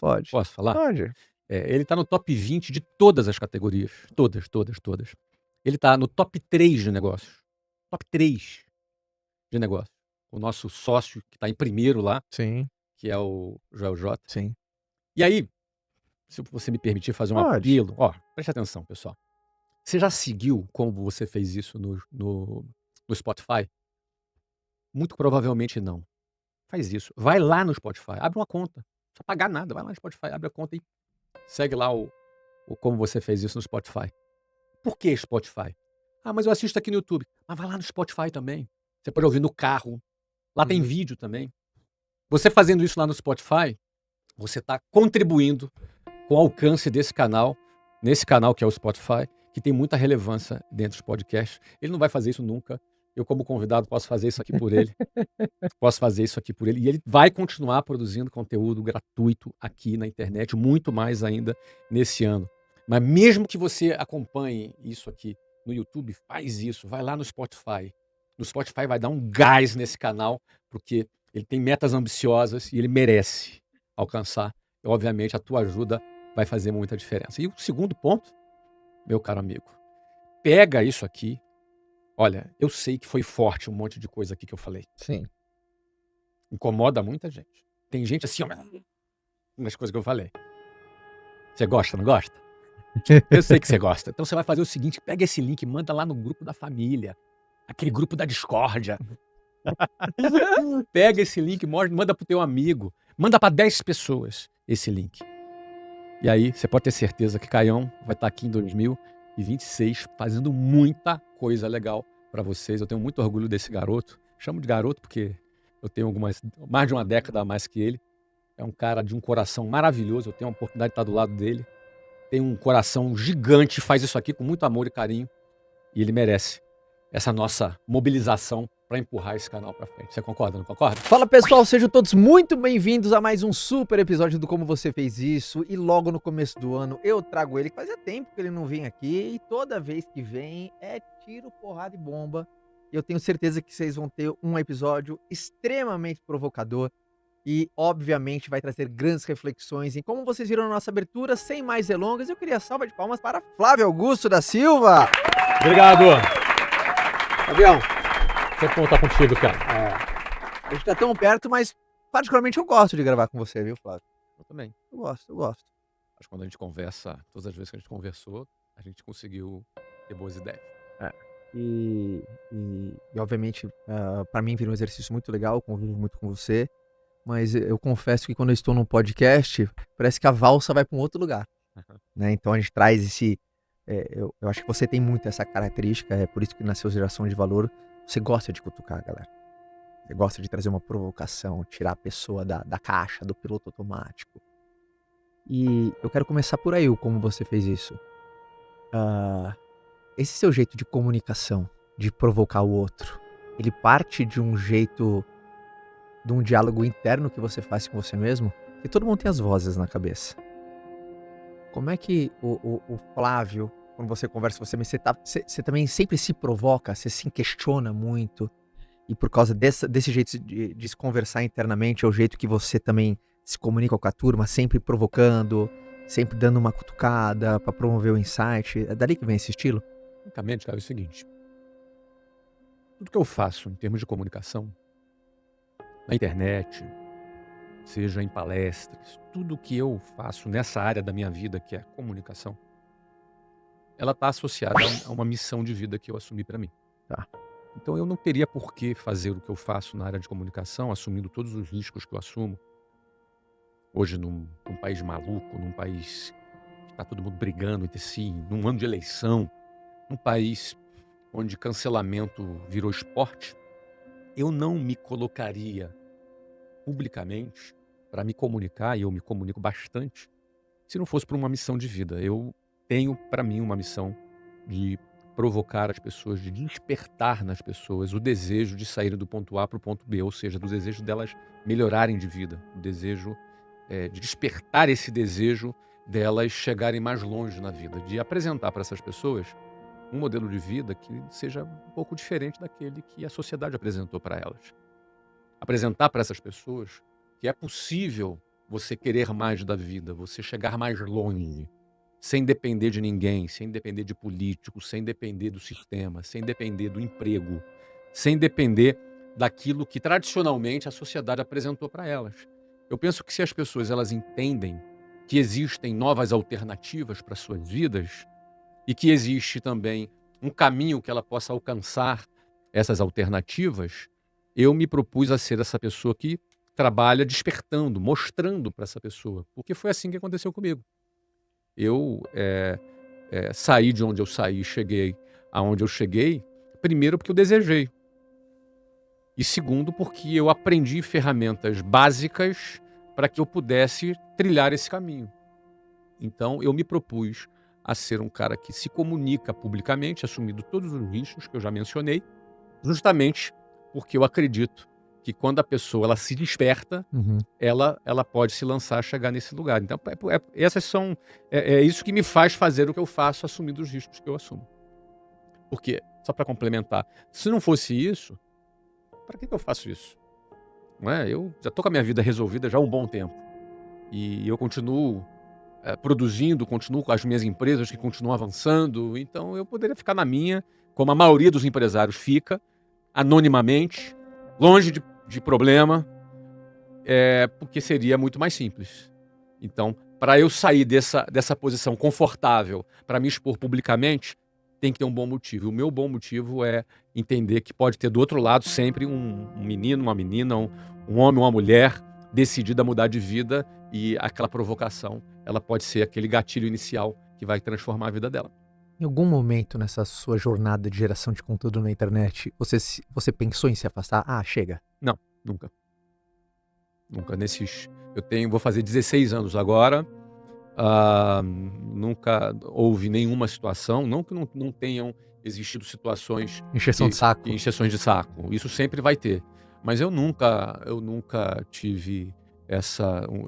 Pode. Posso falar? Pode. Ele tá no top 20 de todas as categorias. Todas, todas, todas. Ele tá no top 3 de negócios. Top 3 de negócios. O nosso sócio, que tá em primeiro lá, Sim, que é o Joel J. sim. E aí, se você me permitir fazer um Pode. apelo, preste atenção, pessoal. Você já seguiu como você fez isso no Spotify? Muito provavelmente não. Faz isso. Vai lá no Spotify, abre uma conta. Não precisa pagar nada. Vai lá no Spotify, abre a conta e segue lá o como você fez isso no Spotify. Por que Spotify? Ah, mas eu assisto aqui no YouTube. Mas vai lá no Spotify também. Você pode ouvir no carro. Lá tem vídeo também. Você fazendo isso lá no Spotify, você está contribuindo com o alcance desse canal, nesse canal que é o Spotify, que tem muita relevância dentro dos podcasts. Ele não vai fazer isso nunca. Eu, como convidado, posso fazer isso aqui por ele. Posso fazer isso aqui por ele. E ele vai continuar produzindo conteúdo gratuito aqui na internet, muito mais ainda nesse ano. Mas mesmo que você acompanhe isso aqui no YouTube, faz isso. Vai lá no Spotify. No Spotify vai dar um gás nesse canal, porque ele tem metas ambiciosas e ele merece alcançar. E, obviamente, a tua ajuda vai fazer muita diferença. E o segundo ponto, meu caro amigo, pega isso aqui. Olha, eu sei que foi forte um monte de coisa aqui que eu falei. Sim. Incomoda muita gente. Tem gente assim, ó, nas coisas que eu falei. Você gosta, não gosta? Eu sei que você gosta. Então você vai fazer o seguinte, pega esse link, manda lá no grupo da família, aquele grupo da discórdia. Pega esse link, manda pro teu amigo, manda para 10 pessoas esse link. E aí você pode ter certeza que Caião vai estar aqui em 2026 fazendo muita coisa legal para vocês. Eu tenho muito orgulho desse garoto. Chamo de garoto porque eu tenho mais de uma década a mais que ele. É um cara de um coração maravilhoso. Eu tenho a oportunidade de estar do lado dele. Tem um coração gigante, faz isso aqui com muito amor e carinho. E ele merece essa nossa mobilização para empurrar esse canal para frente. Você concorda, não concorda? Fala pessoal, sejam todos muito bem-vindos a mais um super episódio do Como Você Fez Isso. E logo no começo do ano eu trago ele, que fazia tempo que ele não vinha aqui. E toda vez que vem é tiro, porrada e bomba. E eu tenho certeza que vocês vão ter um episódio extremamente provocador. E obviamente vai trazer grandes reflexões em como vocês viram na nossa abertura. Sem mais delongas, eu queria salva de palmas para Flávio Augusto da Silva. Obrigado. Fabião, Sempre bom estar contigo, cara. a gente tá tão perto, mas particularmente eu gosto de gravar com você, viu, Flávio? Eu também. Eu gosto. Acho que quando a gente conversa, todas as vezes que a gente conversou, a gente conseguiu ter boas ideias. E obviamente, para mim vira um exercício muito legal, eu convivo muito com você, mas eu confesso que quando eu estou num podcast, parece que a valsa vai para um outro lugar, né? Então a gente traz eu acho que você tem muito essa característica, é por isso que nasceu Geração de Valor. Você gosta de cutucar, galera. Você gosta de trazer uma provocação, tirar a pessoa da caixa, do piloto automático. E eu quero começar por aí, como você fez isso. Esse seu jeito de comunicação, de provocar o outro, ele parte de um jeito, de um diálogo interno que você faz com você mesmo? Porque todo mundo tem as vozes na cabeça. Como é que o Flávio, quando você conversa com você, mas você também sempre se provoca, você se questiona muito, e por causa desse jeito de se conversar internamente, é o jeito que você também se comunica com a turma, sempre provocando, sempre dando uma cutucada para promover o insight. É dali que vem esse estilo? Basicamente, cara, é o seguinte. Tudo que eu faço em termos de comunicação, na internet, seja em palestras, tudo que eu faço nessa área da minha vida, que é comunicação, ela está associada a uma missão de vida que eu assumi para mim. Tá. Então eu não teria por que fazer o que eu faço na área de comunicação, assumindo todos os riscos que eu assumo. Hoje, num país maluco, num país que está todo mundo brigando entre si, num ano de eleição, num país onde cancelamento virou esporte, eu não me colocaria publicamente para me comunicar, e eu me comunico bastante, se não fosse por uma missão de vida. Eu tenho para mim uma missão de provocar as pessoas, de despertar nas pessoas o desejo de saírem do ponto A para o ponto B, ou seja, do desejo delas melhorarem de vida, o desejo de despertar esse desejo delas chegarem mais longe na vida, de apresentar para essas pessoas um modelo de vida que seja um pouco diferente daquele que a sociedade apresentou para elas. Apresentar para essas pessoas que é possível você querer mais da vida, você chegar mais longe, sem depender de ninguém, sem depender de político, sem depender do sistema, sem depender do emprego, sem depender daquilo que tradicionalmente a sociedade apresentou para elas. Eu penso que se as pessoas elas entendem que existem novas alternativas para suas vidas e que existe também um caminho que ela possa alcançar essas alternativas, eu me propus a ser essa pessoa que trabalha despertando, mostrando para essa pessoa, porque foi assim que aconteceu comigo. Eu saí de onde eu saí, cheguei aonde eu cheguei, primeiro porque eu desejei, e segundo porque eu aprendi ferramentas básicas para que eu pudesse trilhar esse caminho. Então eu me propus a ser um cara que se comunica publicamente, assumindo todos os riscos que eu já mencionei, justamente porque eu acredito que quando a pessoa ela se desperta, Uhum. ela pode se lançar a chegar nesse lugar. Então, é isso que me faz fazer o que eu faço, assumindo os riscos que eu assumo. Porque, só para complementar, se não fosse isso, para que eu faço isso? Não é? Eu já estou com a minha vida resolvida já há um bom tempo. E eu continuo produzindo, continuo com as minhas empresas que continuam avançando. Então, eu poderia ficar na minha, como a maioria dos empresários fica, anonimamente, longe de problema, porque seria muito mais simples. Então, para eu sair dessa posição confortável, para me expor publicamente, tem que ter um bom motivo. O meu bom motivo é entender que pode ter do outro lado sempre um menino, uma menina, um homem, uma mulher decidida a mudar de vida, e aquela provocação, ela pode ser aquele gatilho inicial que vai transformar a vida dela. Em algum momento nessa sua jornada de geração de conteúdo na internet, você pensou em se afastar? Ah, chega. Não, nunca. Nunca. Vou fazer 16 anos agora. Nunca houve nenhuma situação, não que não tenham existido situações Encheção de saco. encheções de saco. Isso sempre vai ter. Mas eu nunca tive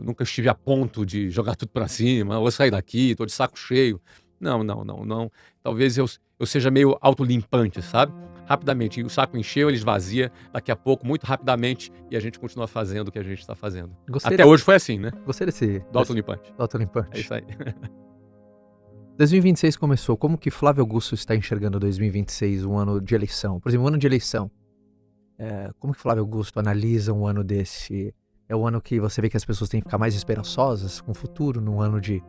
nunca estive a ponto de jogar tudo para cima, ou sair daqui, tô de saco cheio. Não. Talvez eu seja meio autolimpante, sabe? Rapidamente, e o saco encheu, ele esvazia, daqui a pouco, muito rapidamente, e a gente continua fazendo o que a gente está fazendo. Até hoje foi assim, né? Gostei Do autolimpante. autolimpante. É isso aí. 2026 começou. Como que Flávio Augusto está enxergando 2026, um ano de eleição? Por exemplo, um ano de eleição. Como que Flávio Augusto analisa um ano desse? É um ano que você vê que as pessoas têm que ficar mais esperançosas com o futuro, num ano de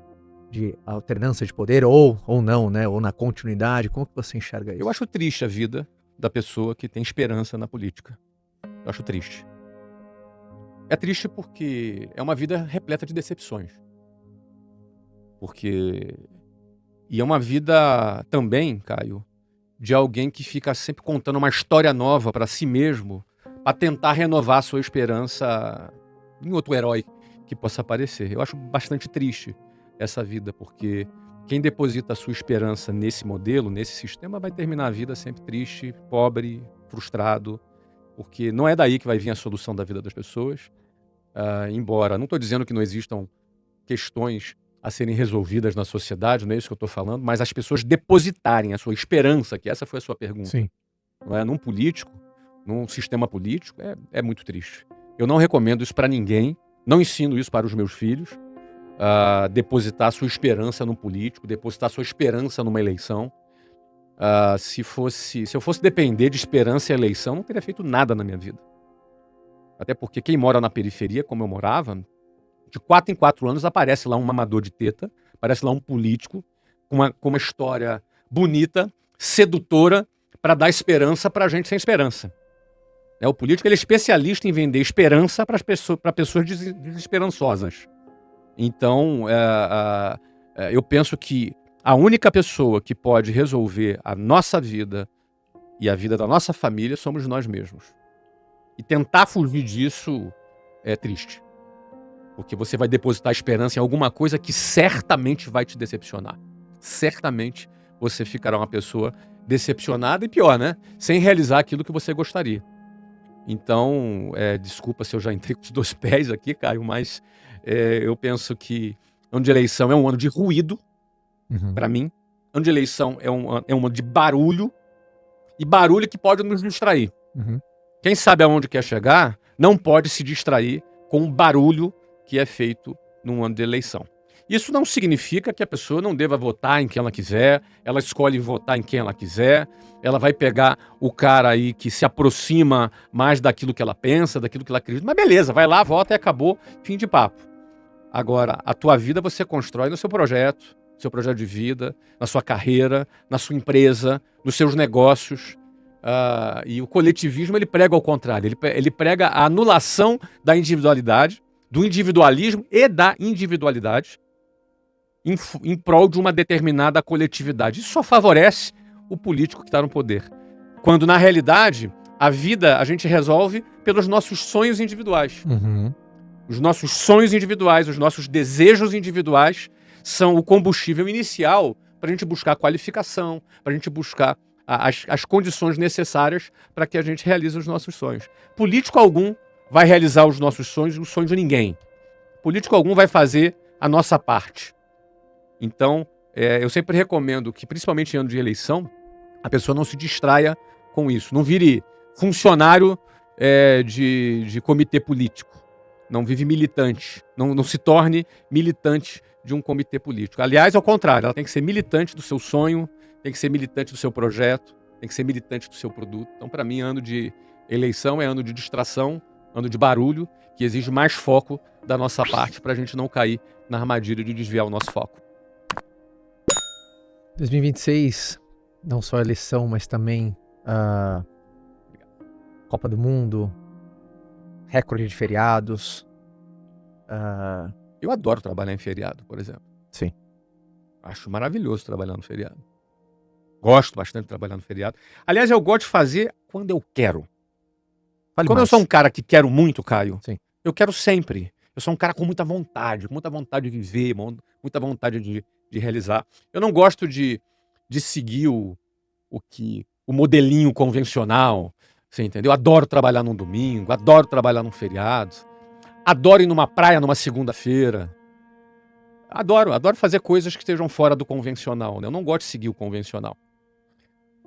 alternância de poder, ou não, né? Ou na continuidade. Como que você enxerga isso? Eu acho triste a vida da pessoa que tem esperança na política. Eu acho triste. É triste porque é uma vida repleta de decepções. E é uma vida também, Caio, de alguém que fica sempre contando uma história nova para si mesmo, para tentar renovar a sua esperança em outro herói que possa aparecer. Eu acho bastante triste essa vida, porque quem deposita a sua esperança nesse modelo, nesse sistema, vai terminar a vida sempre triste, pobre, frustrado, porque não é daí que vai vir a solução da vida das pessoas. Embora, não estou dizendo que não existam questões a serem resolvidas na sociedade, não é isso que eu estou falando, mas as pessoas depositarem a sua esperança, que essa foi a sua pergunta, Sim. não é? Num político, num sistema político, é muito triste. Eu não recomendo isso para ninguém, não ensino isso para os meus filhos, depositar sua esperança num político, depositar sua esperança numa eleição. Se eu fosse depender de esperança e eleição, não teria feito nada na minha vida. Até porque quem mora na periferia, como eu morava, de 4 em 4 anos aparece lá um mamador de teta, aparece lá um político com uma história bonita, sedutora, para dar esperança para gente sem esperança. O político ele é especialista em vender esperança para pessoas desesperançosas. Então, eu penso que a única pessoa que pode resolver a nossa vida e a vida da nossa família somos nós mesmos. E tentar fugir disso é triste. Porque você vai depositar esperança em alguma coisa que certamente vai te decepcionar. Certamente você ficará uma pessoa decepcionada e pior, né? Sem realizar aquilo que você gostaria. Então, desculpa se eu já entrei com os 2 pés aqui, Caio, mas eu penso que ano de eleição é um ano de ruído, para mim. Ano de eleição é um ano de barulho, e barulho que pode nos distrair. Quem sabe aonde quer chegar, não pode se distrair com o barulho que é feito num ano de eleição. Isso não significa que a pessoa não deva votar em quem ela quiser, ela escolhe votar em quem ela quiser, ela vai pegar o cara aí que se aproxima mais daquilo que ela pensa, daquilo que ela acredita, mas beleza, vai lá, vota e acabou, fim de papo. Agora, a tua vida você constrói no seu projeto de vida, na sua carreira, na sua empresa, nos seus negócios. E o coletivismo ele prega ao contrário, ele prega a anulação da individualidade, do individualismo e da individualidade em prol de uma determinada coletividade. Isso só favorece o político que está no poder. Quando, na realidade, a vida a gente resolve pelos nossos sonhos individuais. Uhum. Os nossos sonhos individuais, os nossos desejos individuais são o combustível inicial para a gente buscar qualificação, para a gente buscar as condições necessárias para que a gente realize os nossos sonhos. Político algum vai realizar os nossos sonhos e os sonhos de ninguém. Político algum vai fazer a nossa parte. Então, eu sempre recomendo que, principalmente em ano de eleição, a pessoa não se distraia com isso. Não vire funcionário de comitê político. Não vive militante. Não se torne militante de um comitê político. Aliás, ao contrário, ela tem que ser militante do seu sonho, tem que ser militante do seu projeto, tem que ser militante do seu produto. Então, para mim, ano de eleição é ano de distração, ano de barulho, que exige mais foco da nossa parte para a gente não cair na armadilha de desviar o nosso foco. 2026, não só a eleição, mas também a Copa do Mundo, recorde de feriados. Eu adoro trabalhar em feriado, por exemplo. Sim. Acho maravilhoso trabalhar no feriado. Gosto bastante de trabalhar no feriado. Aliás, eu gosto de fazer quando eu quero. Como eu sou um cara que quero muito, Caio, Sim. Eu quero sempre. Eu sou um cara com muita vontade de viver, muita vontade de realizar. Eu não gosto de seguir o modelinho convencional, você entendeu? Eu adoro trabalhar num domingo, adoro trabalhar num feriado, adoro ir numa praia numa segunda-feira. Adoro fazer coisas que estejam fora do convencional, né? Eu não gosto de seguir o convencional.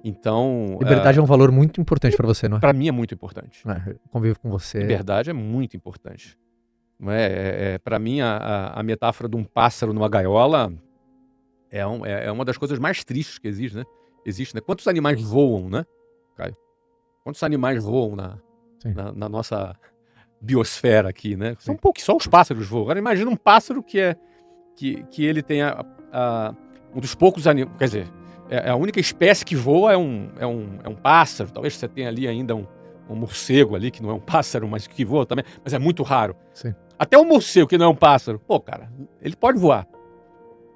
Então... Liberdade é um valor muito importante para você, não é? Para mim é muito importante. Conviver com você. Liberdade é muito importante. Não é? Para mim, a metáfora de um pássaro numa gaiola é uma das coisas mais tristes que existe, né? Quantos animais voam, né, Caio? Quantos animais voam na nossa biosfera aqui, né? São poucos, só os pássaros voam. Agora imagina um pássaro que ele tem um dos poucos animais, quer dizer, a única espécie que voa é um pássaro. Talvez você tenha ali ainda um morcego ali, que não é um pássaro, mas que voa também, mas é muito raro. Sim. Até um morcego, que não é um pássaro, pô, cara, ele pode voar.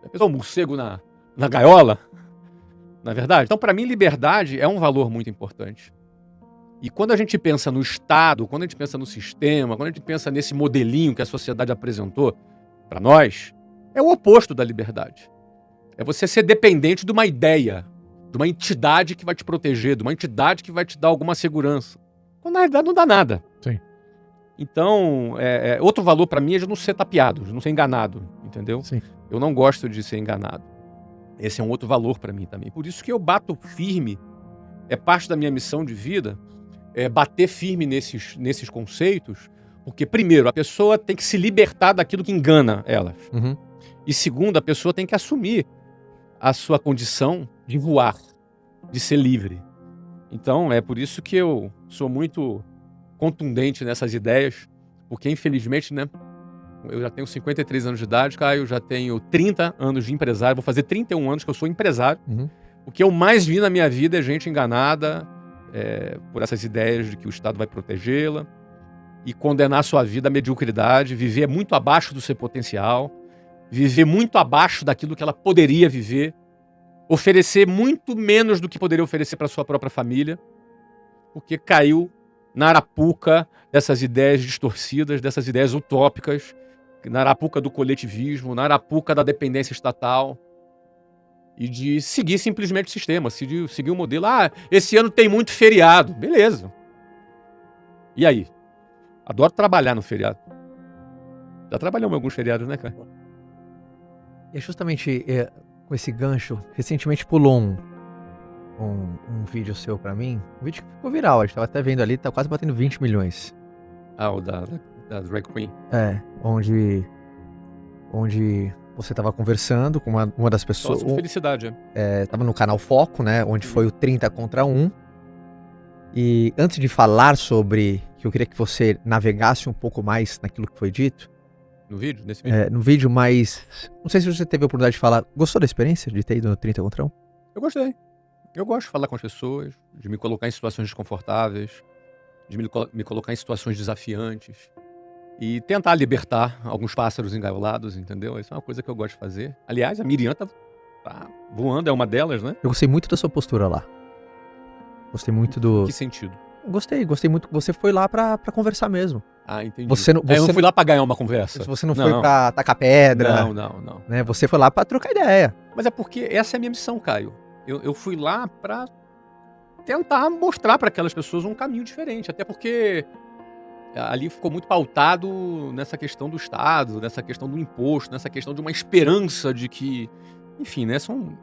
Já pensou um morcego na gaiola? Na verdade? Então, para mim, liberdade é um valor muito importante. E quando a gente pensa no Estado, quando a gente pensa no sistema, quando a gente pensa nesse modelinho que a sociedade apresentou para nós, é o oposto da liberdade. É você ser dependente de uma ideia, de uma entidade que vai te proteger, de uma entidade que vai te dar alguma segurança. Então, na realidade, não dá nada. Sim. Então, outro valor para mim é de não ser tapeado, de não ser enganado, entendeu? Sim. Eu não gosto de ser enganado. Esse é um outro valor para mim também. Por isso que eu bato firme, é parte da minha missão de vida, bater firme nesses conceitos, porque, primeiro, a pessoa tem que se libertar daquilo que engana elas. Uhum. E, segundo, a pessoa tem que assumir a sua condição de voar, de ser livre. Então, é por isso que eu sou muito contundente nessas ideias, porque, infelizmente, né, eu já tenho 53 anos de idade, Caio, já tenho 30 anos de empresário, vou fazer 31 anos que eu sou empresário. Uhum. O que eu mais vi na minha vida é gente enganada por essas ideias de que o Estado vai protegê-la e condenar sua vida à mediocridade, viver muito abaixo do seu potencial, viver muito abaixo daquilo que ela poderia viver, oferecer muito menos do que poderia oferecer para sua própria família, porque caiu na arapuca dessas ideias distorcidas, dessas ideias utópicas, na arapuca do coletivismo, na arapuca da dependência estatal e de seguir simplesmente o sistema, seguir o modelo. Esse ano tem muito feriado. Beleza. E aí? Adoro trabalhar no feriado. Já trabalhamos em alguns feriados, né, cara? E é justamente com esse gancho, recentemente pulou um vídeo seu pra mim, um vídeo que ficou viral, a gente tava até vendo ali, tá quase batendo 20 milhões. O da drag queen. Onde você tava conversando com uma das Só pessoas. sobre felicidade. Tava no canal Foco, né? Onde foi o 30 contra 1. E antes de falar sobre, que eu queria que você navegasse um pouco mais naquilo que foi dito, No vídeo? Nesse vídeo? no vídeo, mas não sei se você teve a oportunidade de falar. Gostou da experiência de ter ido no 30 contra 1? Eu gostei. Eu gosto de falar com as pessoas, de me colocar em situações desconfortáveis, de me colocar em situações desafiantes e tentar libertar alguns pássaros engaiolados, entendeu? Isso é uma coisa que eu gosto de fazer. Aliás, a Miriam tá voando, é uma delas, né? Eu gostei muito da sua postura lá. Gostei muito do. Que sentido? Gostei muito que você foi lá pra conversar mesmo. Ah, entendi. Você não, Eu não fui lá pra ganhar uma conversa. Você não foi pra tacar pedra. Não. Né? Você foi lá pra trocar ideia. Mas é porque essa é a minha missão, Caio. Eu fui lá pra tentar mostrar pra aquelas pessoas um caminho diferente. Até porque ali ficou muito pautado nessa questão do Estado, nessa questão do imposto, nessa questão de uma esperança de que... Enfim, né? São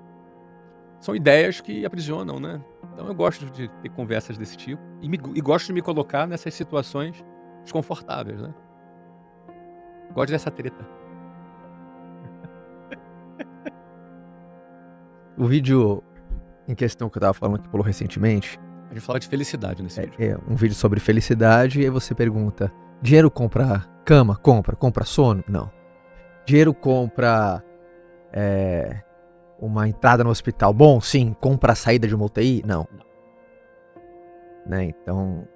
ideias que aprisionam, né? Então eu gosto de ter conversas desse tipo. E gosto de me colocar nessas situações desconfortáveis, né? Gosto dessa treta. O vídeo em questão que eu tava falando que pulou recentemente. A gente fala de felicidade nesse vídeo. É um vídeo sobre felicidade. E aí você pergunta: dinheiro compra cama? Compra sono? Não. Dinheiro compra uma entrada no hospital? Bom, sim. Compra a saída de uma UTI? Não. Né? Então,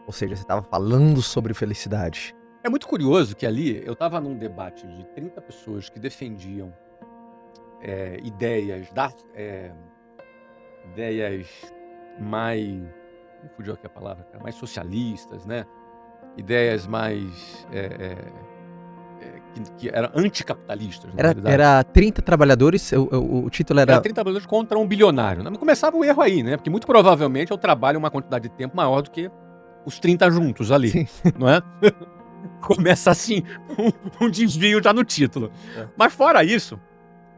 ou seja, você estava falando sobre felicidade. É muito curioso que ali eu estava num debate de 30 pessoas que defendiam ideias mais... Me fugiu aqui a palavra, cara, mais socialistas, né? Ideias mais... que eram anticapitalistas, na verdade. Era 30 trabalhadores, o título era... 30 trabalhadores contra um bilionário. Né? Mas começava o erro aí, né? Porque muito provavelmente eu trabalho uma quantidade de tempo maior do que os 30 juntos ali, Sim. não é? Começa assim, um desvio já no título. Mas fora isso,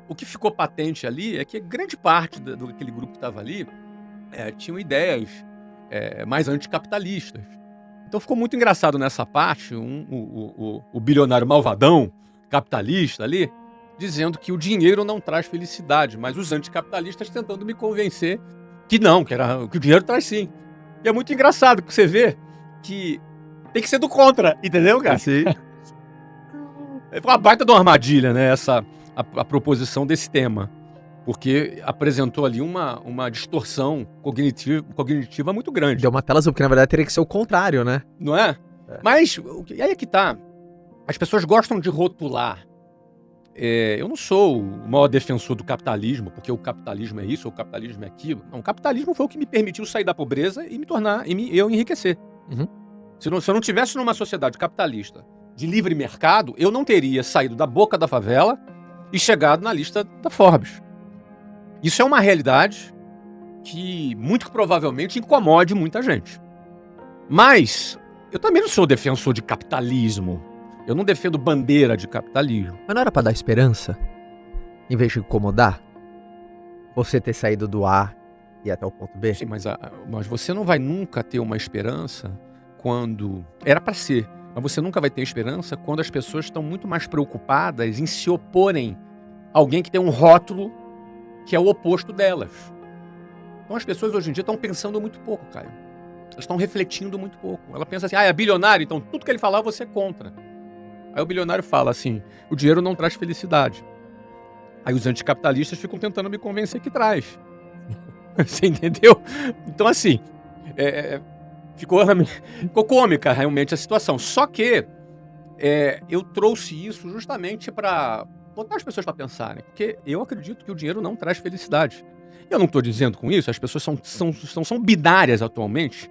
o que ficou patente ali é que grande parte daquele grupo que estava ali tinham ideias mais anticapitalistas. Então ficou muito engraçado nessa parte o bilionário malvadão, capitalista ali, dizendo que o dinheiro não traz felicidade, mas os anticapitalistas tentando me convencer que não, que o dinheiro traz sim. E é muito engraçado que você vê que tem que ser do contra, entendeu, cara? Sim. É uma baita de uma armadilha, né, a proposição desse tema. Porque apresentou ali uma distorção cognitiva muito grande. Deu uma tela azul, porque na verdade teria que ser o contrário, né? Não é? Mas, e aí é que tá. As pessoas gostam de rotular. Eu não sou o maior defensor do capitalismo, porque o capitalismo é isso, ou o capitalismo é aquilo. Não, o capitalismo foi o que me permitiu sair da pobreza e me tornar, eu enriquecer. Uhum. Se eu não tivesse numa sociedade capitalista de livre mercado, eu não teria saído da boca da favela e chegado na lista da Forbes. Isso é uma realidade que muito provavelmente incomode muita gente. Mas eu também não sou defensor de capitalismo. Eu não defendo bandeira de capitalismo. Mas não era pra dar esperança? Em vez de incomodar? Você ter saído do A e ir até o ponto B? Sim, mas você não vai nunca ter uma esperança quando... Era pra ser. Mas você nunca vai ter esperança quando as pessoas estão muito mais preocupadas em se oporem a alguém que tem um rótulo que é o oposto delas. Então as pessoas hoje em dia estão pensando muito pouco, Caio. Elas estão refletindo muito pouco. Ela pensa assim, é bilionário, então tudo que ele falar você é contra. Aí o bilionário fala assim, o dinheiro não traz felicidade. Aí os anticapitalistas ficam tentando me convencer que traz. Você entendeu? Então assim, ficou cômica realmente a situação. Só que eu trouxe isso justamente para botar as pessoas para pensarem. Porque eu acredito que o dinheiro não traz felicidade. Eu não estou dizendo com isso, as pessoas são binárias atualmente,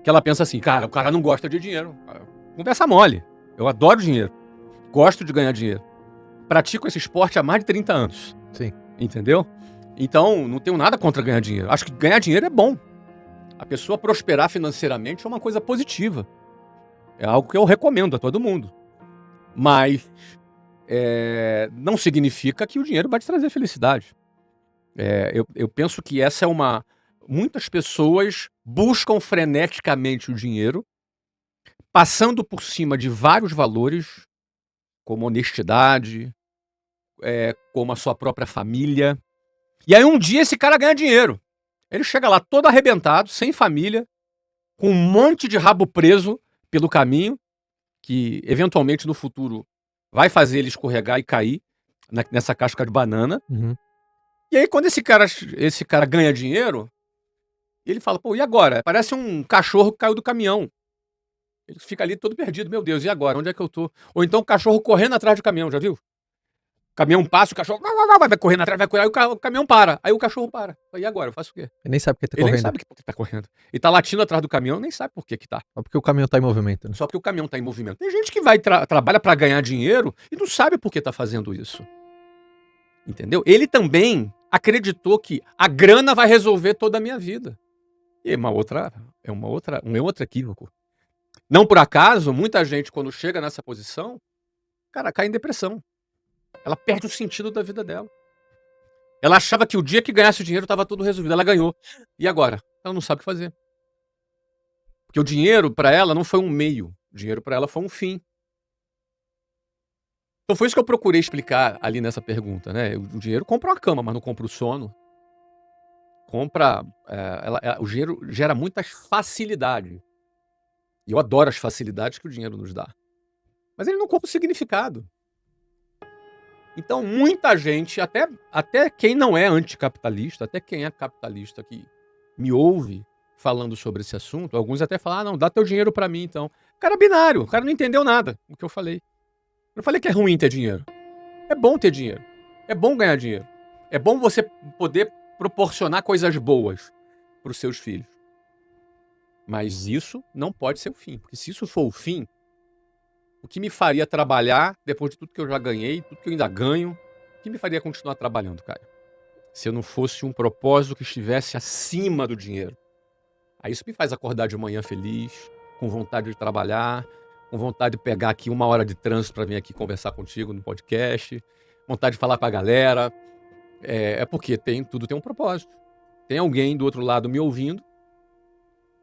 que ela pensa assim, cara, o cara não gosta de dinheiro. Conversa mole. Eu adoro dinheiro. Gosto de ganhar dinheiro. Pratico esse esporte há mais de 30 anos. Sim. Entendeu? Então, não tenho nada contra ganhar dinheiro. Acho que ganhar dinheiro é bom. A pessoa prosperar financeiramente é uma coisa positiva. É algo que eu recomendo a todo mundo. Mas não significa que o dinheiro vai te trazer felicidade. Eu penso que essa é muitas pessoas buscam freneticamente o dinheiro passando por cima de vários valores, como honestidade, como a sua própria família. E aí um dia esse cara ganha dinheiro. Ele chega lá todo arrebentado, sem família, com um monte de rabo preso pelo caminho, que eventualmente no futuro vai fazer ele escorregar e cair nessa casca de banana. Uhum. E aí quando esse cara ganha dinheiro, ele fala, pô, e agora? Parece um cachorro que caiu do caminhão. Ele fica ali todo perdido, meu Deus, e agora? Onde é que eu tô? Ou então o cachorro correndo atrás do caminhão, já viu? O caminhão passa, o cachorro vai correndo atrás, vai correndo, aí o caminhão para, aí o cachorro para. E agora? Eu faço o quê? Ele nem sabe por que tá Ele nem correndo. sabe por que tá correndo. Ele tá latindo atrás do caminhão, nem sabe por que tá. Só porque o caminhão tá em movimento, né? Só porque o caminhão tá em movimento. Tem gente que vai trabalha pra ganhar dinheiro e não sabe por que tá fazendo isso. Entendeu? Ele também acreditou que a grana vai resolver toda a minha vida. E é um outro equívoco. Não por acaso, muita gente quando chega nessa posição, cara, cai em depressão. Ela perde o sentido da vida dela. Ela achava que o dia que ganhasse o dinheiro estava tudo resolvido. Ela ganhou. E agora? Ela não sabe o que fazer. Porque o dinheiro para ela não foi um meio. O dinheiro para ela foi um fim. Então foi isso que eu procurei explicar ali nessa pergunta, né? O dinheiro compra uma cama, mas não compra o sono. O dinheiro gera muitas facilidades. E eu adoro as facilidades que o dinheiro nos dá. Mas ele não compra o significado. Então, muita gente, até quem não é anticapitalista, até quem é capitalista que me ouve falando sobre esse assunto, alguns até falam, não, dá teu dinheiro pra mim, então. O cara é binário, o cara não entendeu nada do que eu falei. Eu não falei que é ruim ter dinheiro. É bom ter dinheiro. É bom ganhar dinheiro. É bom você poder proporcionar coisas boas pros seus filhos. Mas isso não pode ser o fim, porque se isso for o fim, o que me faria trabalhar, depois de tudo que eu já ganhei, tudo que eu ainda ganho, o que me faria continuar trabalhando, cara? Se eu não fosse um propósito que estivesse acima do dinheiro. Aí isso me faz acordar de manhã feliz, com vontade de trabalhar, com vontade de pegar aqui 1 hora de trânsito para vir aqui conversar contigo no podcast, vontade de falar com a galera. Porque tudo tem um propósito. Tem alguém do outro lado me ouvindo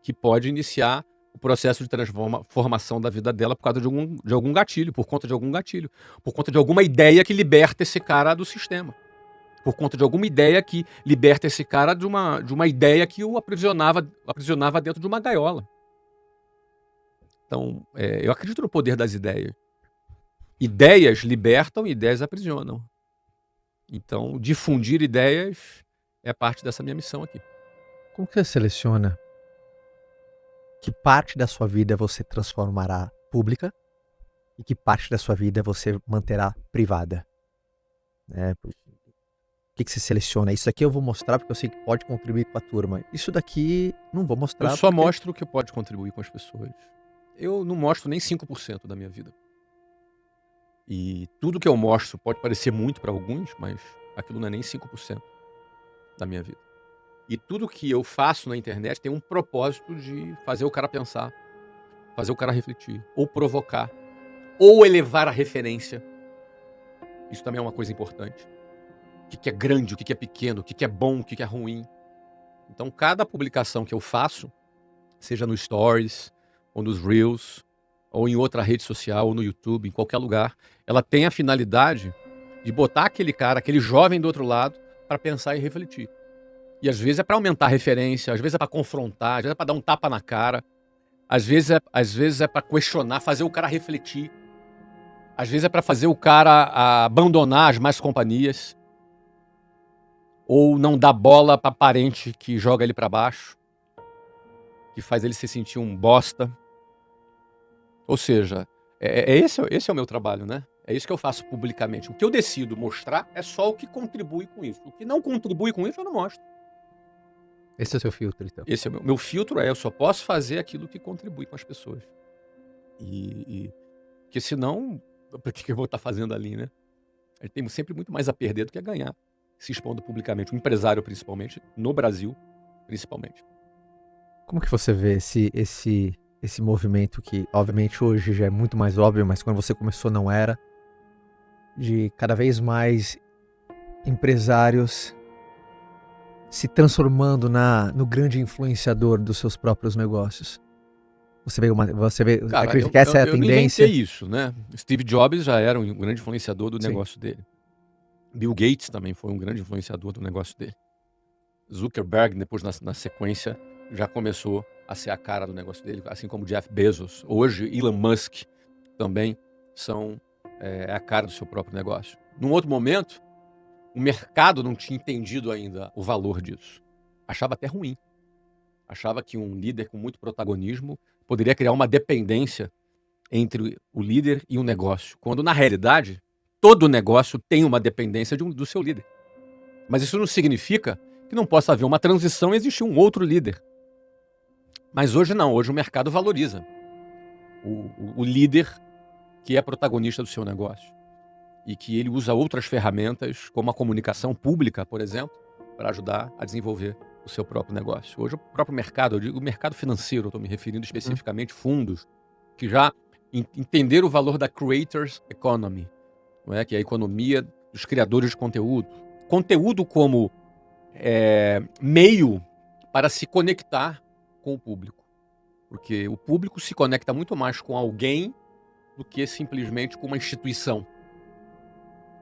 que pode iniciar o processo de transformação da vida dela por causa de algum gatilho, por conta de algum gatilho, por conta de alguma ideia que liberta esse cara do sistema, por conta de alguma ideia que liberta esse cara de uma ideia que o aprisionava dentro de uma gaiola. Então, eu acredito no poder das ideias. Ideias libertam e ideias aprisionam. Então, difundir ideias é parte dessa minha missão aqui. Como que você seleciona que parte da sua vida você transformará pública e que parte da sua vida você manterá privada? O que você seleciona? Isso aqui eu vou mostrar porque eu sei que pode contribuir com a turma. Isso daqui não vou mostrar. Eu só mostro o que pode contribuir com as pessoas. Eu não mostro nem 5% da minha vida. E tudo que eu mostro pode parecer muito para alguns, mas aquilo não é nem 5% da minha vida. E tudo que eu faço na internet tem um propósito de fazer o cara pensar, fazer o cara refletir, ou provocar, ou elevar a referência. Isso também é uma coisa importante. O que é grande, o que é pequeno, o que é bom, o que é ruim. Então, cada publicação que eu faço, seja no Stories, ou nos Reels, ou em outra rede social, ou no YouTube, em qualquer lugar, ela tem a finalidade de botar aquele cara, aquele jovem do outro lado, para pensar e refletir. E às vezes é para aumentar a referência, às vezes é para confrontar, às vezes é para dar um tapa na cara, às vezes é para questionar, fazer o cara refletir, às vezes é para fazer o cara abandonar as más companhias, ou não dar bola para parente que joga ele para baixo, que faz ele se sentir um bosta. Ou seja, esse é o meu trabalho, né? É isso que eu faço publicamente. O que eu decido mostrar é só o que contribui com isso. O que não contribui com isso, eu não mostro. Esse é o seu filtro, então? Esse é o meu filtro, eu só posso fazer aquilo que contribui com as pessoas. Porque senão, por que eu vou estar fazendo ali, né? A gente tem sempre muito mais a perder do que a ganhar, se expondo publicamente. Um empresário, principalmente, no Brasil, principalmente. Como que você vê esse movimento que, obviamente, hoje já é muito mais óbvio, mas quando você começou não era, de cada vez mais empresários se transformando no grande influenciador dos seus próprios negócios? Cara, acredita que essa é a eu não tendência? inventei isso, né? Steve Jobs já era um grande influenciador do Sim. negócio dele. Bill Gates também foi um grande influenciador do negócio dele. Zuckerberg, depois na sequência, já começou a ser a cara do negócio dele, assim como Jeff Bezos. Hoje, Elon Musk também são a cara do seu próprio negócio. Num outro momento, o mercado não tinha entendido ainda o valor disso. Achava até ruim. Achava que um líder com muito protagonismo poderia criar uma dependência entre o líder e o negócio, quando na realidade todo negócio tem uma dependência do seu líder. Mas isso não significa que não possa haver uma transição e existir um outro líder. Mas hoje não, hoje o mercado valoriza o líder que é protagonista do seu negócio e que ele usa outras ferramentas, como a comunicação pública, por exemplo, para ajudar a desenvolver o seu próprio negócio. Hoje o próprio mercado, eu digo o mercado financeiro, eu estou me referindo especificamente fundos, que já entenderam o valor da Creators Economy, não é? Que é a economia dos criadores de conteúdo. Conteúdo como meio para se conectar com o público. Porque o público se conecta muito mais com alguém do que simplesmente com uma instituição.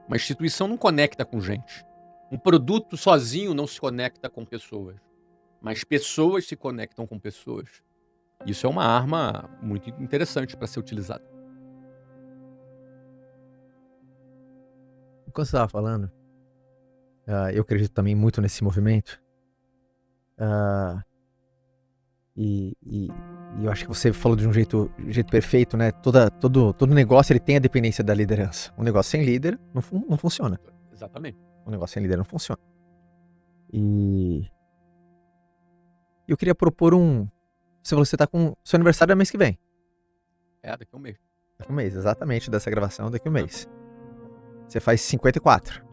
Uma instituição não conecta com gente. Um produto sozinho não se conecta com pessoas. Mas pessoas se conectam com pessoas. Isso é uma arma muito interessante para ser utilizada. Enquanto você estava falando, eu acredito também muito nesse movimento. E eu acho que você falou de um jeito perfeito, né? Todo negócio ele tem a dependência da liderança. Um negócio sem líder não funciona. Exatamente. Um negócio sem líder não funciona. E eu queria propor Você falou que você tá com... Seu aniversário é mês que vem. Daqui a um mês. Daqui a um mês, exatamente, dessa gravação daqui a um mês. Você faz 54.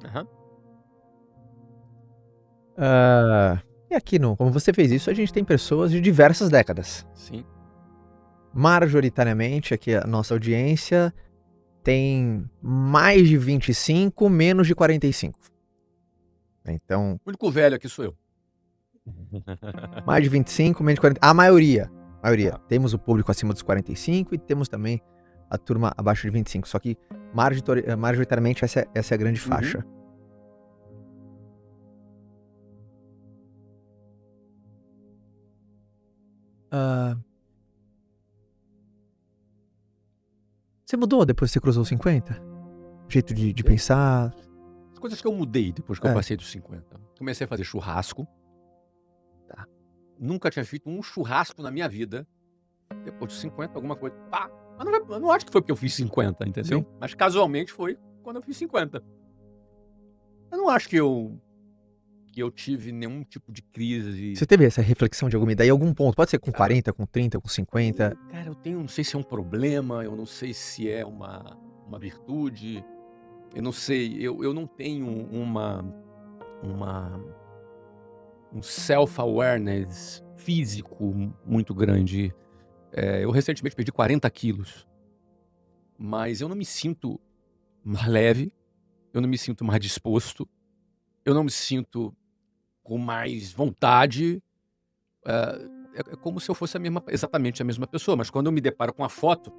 E aqui, como você fez isso, a gente tem pessoas de diversas décadas. Sim. Majoritariamente, aqui a nossa audiência tem mais de 25, menos de 45. Então... O único velho aqui sou eu. Mais de 25, menos de 40. A maioria. Temos o público acima dos 45 e temos também a turma abaixo de 25. Só que majoritariamente essa é a grande faixa. Você mudou depois que você cruzou os 50? Jeito de pensar? As coisas que eu mudei depois que eu passei dos 50. Comecei a fazer churrasco. Tá. Nunca tinha feito um churrasco na minha vida. Depois dos 50, alguma coisa. Pá! Mas eu não acho que foi porque eu fiz 50, entendeu? Sim. Mas casualmente foi quando eu fiz 50. Eu não acho que eu tive nenhum tipo de crise. Você teve essa reflexão de alguma ideia em algum ponto? Pode ser com 40, com 30, com 50? Cara, não sei se é um problema, eu não sei se é uma virtude, eu não sei, eu não tenho um self-awareness físico muito grande. Eu recentemente perdi 40 quilos, mas eu não me sinto mais leve, eu não me sinto mais disposto, eu não me sinto com mais vontade. É como se eu fosse exatamente a mesma pessoa, mas quando eu me deparo com a foto,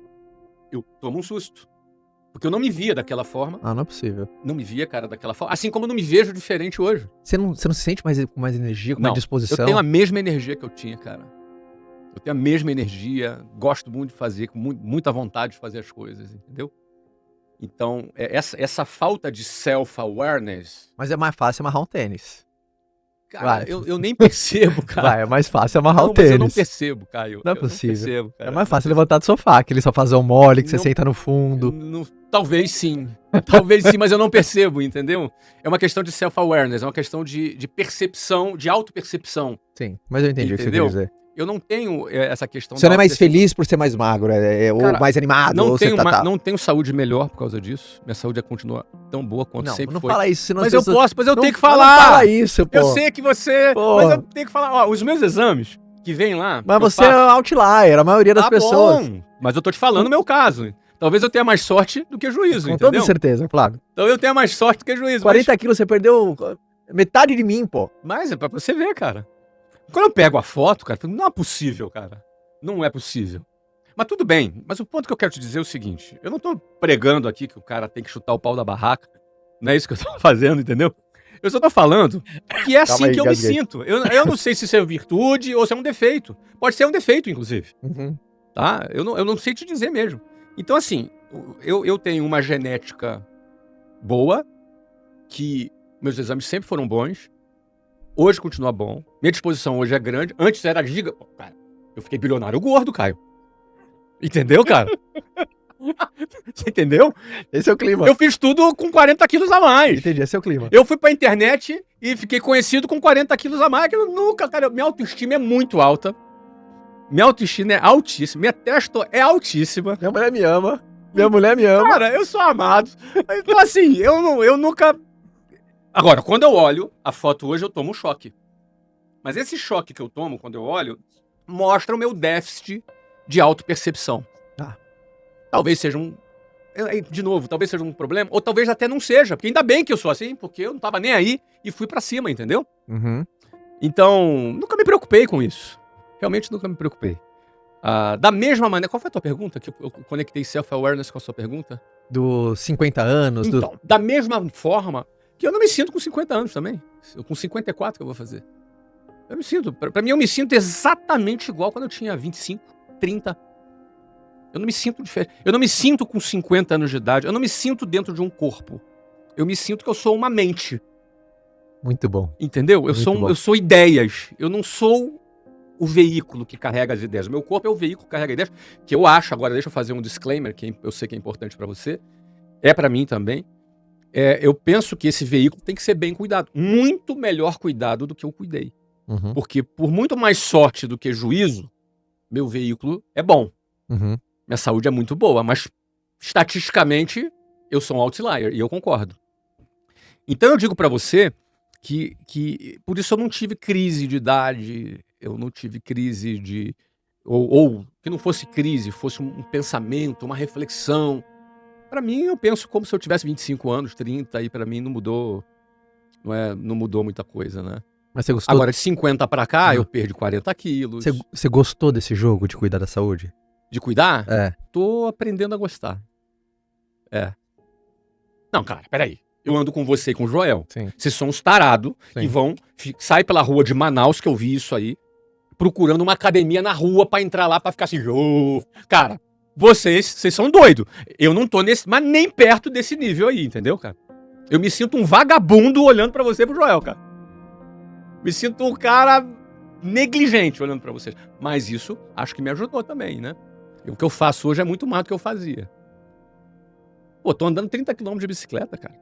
eu tomo um susto. Porque eu não me via daquela forma. Não é possível. Não me via, cara, daquela forma. Assim como eu não me vejo diferente hoje. Você não se sente com mais energia, com mais disposição? Eu tenho a mesma energia que eu tinha, cara. Eu tenho a mesma energia, gosto muito de fazer, com muita vontade de fazer as coisas, entendeu? Então, essa falta de self-awareness... Mas é mais fácil amarrar um tênis. Cara, eu nem percebo, cara. É mais fácil amarrar o tênis. Mas eu não percebo, Caio. Não é possível. Não percebo, cara. É mais fácil levantar do sofá, aquele sofazão mole que você senta no fundo. Talvez sim. Talvez sim, mas eu não percebo, entendeu? É uma questão de self-awareness, é uma questão de percepção, de auto-percepção. Sim, mas eu entendi o que você quer dizer. Eu não tenho essa questão... Você não é mais feliz por ser mais magro, ou mais animado, ou você não tenho saúde melhor por causa disso. Minha saúde continua tão boa quanto sempre foi. Não fala isso, senão... Mas eu tenho que falar! Não fala isso, pô. Eu sei que você... Mas eu tenho que falar. Ó, os meus exames que vêm lá... Mas você é um outlier, a maioria das pessoas. Bom, mas eu tô te falando o meu caso. Talvez eu tenha mais sorte do que juízo, entendeu? Com toda certeza, claro. Então eu tenho mais sorte do que juízo. 40 quilos, você perdeu metade de mim, pô. Mas é pra você ver, cara. Quando eu pego a foto, cara, não é possível, cara. Não é possível. Mas tudo bem. Mas o ponto que eu quero te dizer é o seguinte. Eu não tô pregando aqui que o cara tem que chutar o pau da barraca. Não é isso que eu tô fazendo, entendeu? Eu só tô falando que é assim aí, que eu me gasguei. sinto. Eu não sei se isso é virtude ou se é um defeito. Pode ser um defeito, inclusive. Tá? Eu não sei te dizer mesmo. Então, assim, eu tenho uma genética boa, que meus exames sempre foram bons. Hoje continua bom. Minha disposição hoje é grande. Antes era giga... Pô, cara, eu fiquei bilionário gordo, Caio. Entendeu, cara? Você entendeu? Esse é o clima. Eu fiz tudo com 40 quilos a mais. Entendi, esse é o clima. Eu fui pra internet e fiquei conhecido com 40 quilos a mais. Que eu nunca, cara, minha autoestima é muito alta. Minha autoestima é altíssima. Minha testo é altíssima. Minha mulher me ama. Minha mulher me ama. Cara, eu sou amado. Então, assim, eu nunca... Agora, quando eu olho a foto hoje, eu tomo um choque. Mas esse choque que eu tomo quando eu olho mostra o meu déficit de autopercepção. Talvez seja de novo, talvez seja um problema, ou talvez até não seja, porque ainda bem que eu sou assim, porque eu não tava nem aí e fui pra cima, entendeu? Então, nunca me preocupei com isso. Realmente nunca me preocupei. Da mesma maneira... Qual foi a tua pergunta? Que eu conectei self-awareness com a sua pergunta? Dos 50 anos. Então, da mesma forma que eu não me sinto com 50 anos também. Com 54 que eu vou fazer. Eu me sinto... Pra mim, eu me sinto exatamente igual quando eu tinha 25, 30. Eu não me sinto diferente. Eu não me sinto com 50 anos de idade. Eu não me sinto dentro de um corpo. Eu me sinto que eu sou uma mente. Muito bom. Entendeu? Eu sou ideias. Eu não sou o veículo que carrega as ideias. O meu corpo é o veículo que carrega ideias. Que eu acho, agora deixa eu fazer um disclaimer, que eu sei que é importante pra você. É pra mim também. Eu penso que esse veículo tem que ser bem cuidado. Muito melhor cuidado do que eu cuidei. Porque por muito mais sorte do que juízo, meu veículo é bom. Minha saúde é muito boa, mas estatisticamente eu sou um outlier, e eu concordo. Então eu digo pra você que por isso eu não tive crise de idade, eu não tive crise de... Ou que não fosse crise, fosse um pensamento, uma reflexão. Pra mim, eu penso como se eu tivesse 25 anos, 30, e pra mim não mudou, não mudou muita coisa, né? Mas você gostou? Agora, de 50 pra cá, eu perdi 40 quilos. Você gostou desse jogo de cuidar da saúde? De cuidar? É. Tô aprendendo a gostar. Não, cara, peraí. Eu ando com você e com o Joel. Sim. Vocês são uns tarados que vão... Sai pela rua de Manaus, que eu vi isso aí, procurando uma academia na rua pra entrar lá pra ficar assim... Cara, vocês são doidos. Eu não tô mas nem perto desse nível aí, entendeu, cara? Eu me sinto um vagabundo olhando pra você e pro Joel, cara. Me sinto um cara negligente olhando pra vocês. Mas isso, acho que me ajudou também, né? O que eu faço hoje é muito mais do que eu fazia. Pô, tô andando 30 km de bicicleta, cara.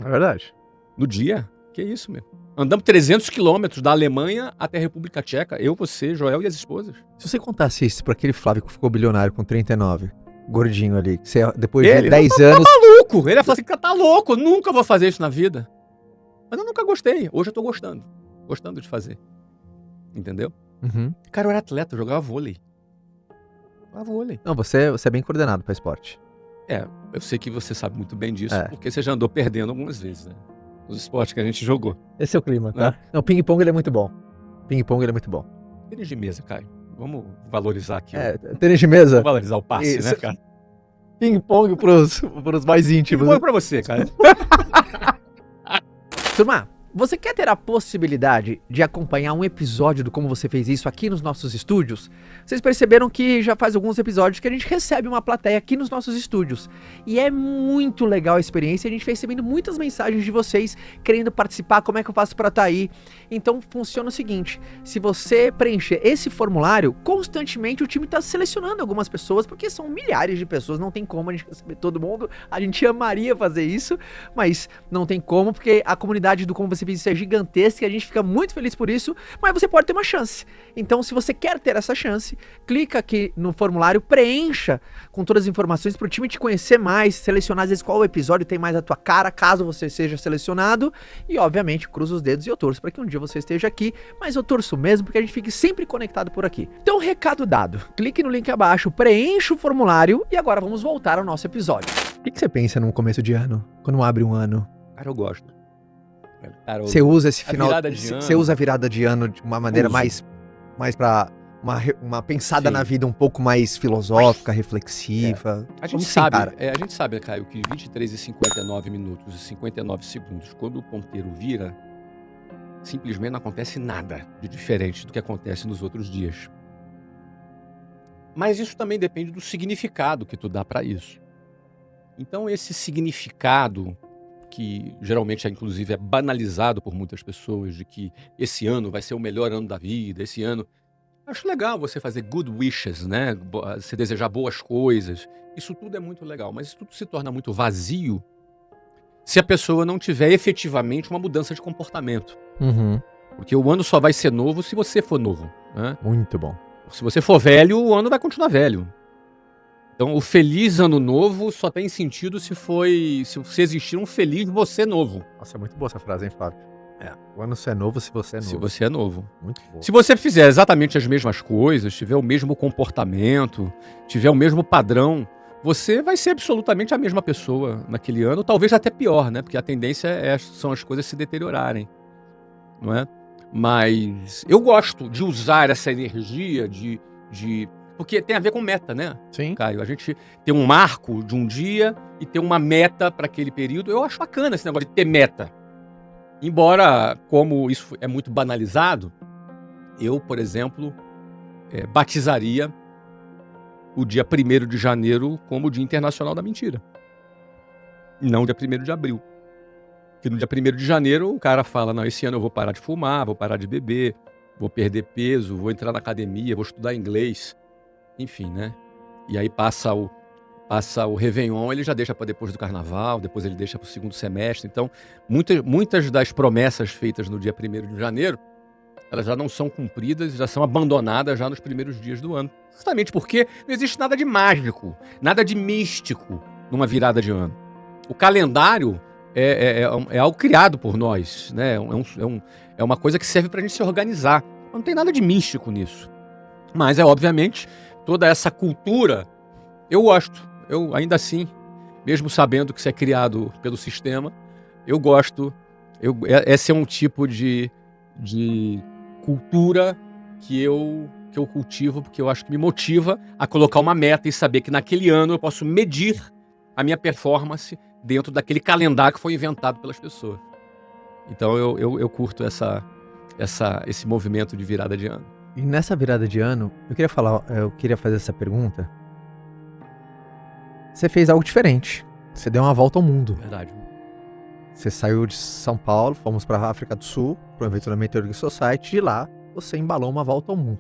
É verdade. No dia? Que isso, meu? Andamos 300 km da Alemanha até a República Tcheca. Eu, você, Joel e as esposas. Se você contasse isso pra aquele Flávio que ficou bilionário com 39, gordinho ali, que você, depois de 10 anos... Tá maluco! Ele ia falar assim, tá louco, eu nunca vou fazer isso na vida. Mas eu nunca gostei. Hoje eu tô gostando. Gostando de fazer. Entendeu? Cara, eu era atleta, eu jogava vôlei. Não, você é bem coordenado pra esporte. Eu sei que você sabe muito bem disso, porque você já andou perdendo algumas vezes, né? Os esportes que a gente jogou. Esse é o clima, tá? Não, ping-pong ele é muito bom. Tênis de mesa, Caio. Vamos valorizar aqui. Tênis de mesa? Vamos valorizar o passe, né, cara? Ping-pong pros mais íntimos. Ping-pong pra você, cara. Turma, você quer ter a possibilidade de acompanhar um episódio do Como Você Fez Isso aqui nos nossos estúdios? Vocês perceberam que já faz alguns episódios que a gente recebe uma plateia aqui nos nossos estúdios. E é muito legal a experiência, a gente vem recebendo muitas mensagens de vocês querendo participar, como é que eu faço pra estar aí? Então funciona o seguinte, se você preencher esse formulário, constantemente o time está selecionando algumas pessoas, porque são milhares de pessoas, não tem como a gente receber todo mundo, a gente amaria fazer isso, mas não tem como, porque a comunidade do Como Você Fez Isso é gigantesca e a gente fica muito feliz por isso, mas você pode ter uma chance. Então, se você quer ter essa chance, clica aqui no formulário, preencha com todas as informações para o time te conhecer mais, selecionar às vezes qual episódio tem mais a tua cara, caso você seja selecionado, e obviamente cruza os dedos e eu torço para que um dia você esteja aqui, mas eu torço mesmo porque a gente fique sempre conectado por aqui. Então, recado dado, clique no link abaixo, preencha o formulário e agora vamos voltar ao nosso episódio. O que você pensa num começo de ano, quando abre um ano? Cara, eu gosto. Você usa esse final, virada de ano. você usa a virada de ano de uma maneira mais uma pensada na Sim. vida um pouco mais filosófica, reflexiva. A gente Vamos sabe, sentar. a gente sabe, Caio, que 23 e 59 minutos e 59 segundos, quando o ponteiro vira, simplesmente não acontece nada de diferente do que acontece nos outros dias. Mas isso também depende do significado que tu dá para isso. Então esse significado, que geralmente inclusive é banalizado por muitas pessoas, de que esse ano vai ser o melhor ano da vida, esse ano... Acho legal você fazer good wishes, né? Você desejar boas coisas. Isso tudo é muito legal, mas isso tudo se torna muito vazio se a pessoa não tiver efetivamente uma mudança de comportamento. Uhum. Porque o ano só vai ser novo se você for novo, né? Muito bom. Se você for velho, o ano vai continuar velho. Então, o feliz ano novo só tem sentido se existir um feliz você novo. Nossa, é muito boa essa frase, hein, Flávio? O ano só é novo se você é novo. Se você é novo. Muito bom. Se você fizer exatamente as mesmas coisas, tiver o mesmo comportamento, tiver o mesmo padrão, você vai ser absolutamente a mesma pessoa naquele ano, talvez até pior, né? Porque a tendência são as coisas se deteriorarem, não é? Mas eu gosto de usar essa energia porque tem a ver com meta, né, Sim. Caio? A gente tem um marco de um dia e ter uma meta para aquele período. Eu acho bacana esse negócio de ter meta. Embora, como isso é muito banalizado, eu, por exemplo, batizaria o dia 1º de janeiro como o Dia Internacional da Mentira. Não o dia 1º de abril. Porque no dia 1º de janeiro o cara fala, não, esse ano eu vou parar de fumar, vou parar de beber, vou perder peso, vou entrar na academia, vou estudar inglês. Enfim, né? E aí passa o Réveillon, ele já deixa para depois do Carnaval, depois ele deixa para o segundo semestre. Então, muitas das promessas feitas no dia 1º de janeiro, elas já não são cumpridas, já são abandonadas já nos primeiros dias do ano. Justamente porque não existe nada de mágico, nada de místico numa virada de ano. O calendário é algo criado por nós, né? É uma coisa que serve para a gente se organizar. Não tem nada de místico nisso. Mas obviamente, toda essa cultura, eu gosto. Eu, ainda assim, mesmo sabendo que isso é criado pelo sistema, eu gosto. Esse é um tipo de cultura que eu cultivo, porque eu acho que me motiva a colocar uma meta e saber que naquele ano eu posso medir a minha performance dentro daquele calendário que foi inventado pelas pessoas. Então eu curto esse movimento de virada de ano. E nessa virada de ano, eu queria fazer essa pergunta. Você fez algo diferente. Você deu uma volta ao mundo. Verdade. Você saiu de São Paulo, fomos para a África do Sul, para o evento da Meteorology Society, de lá você embalou uma volta ao mundo.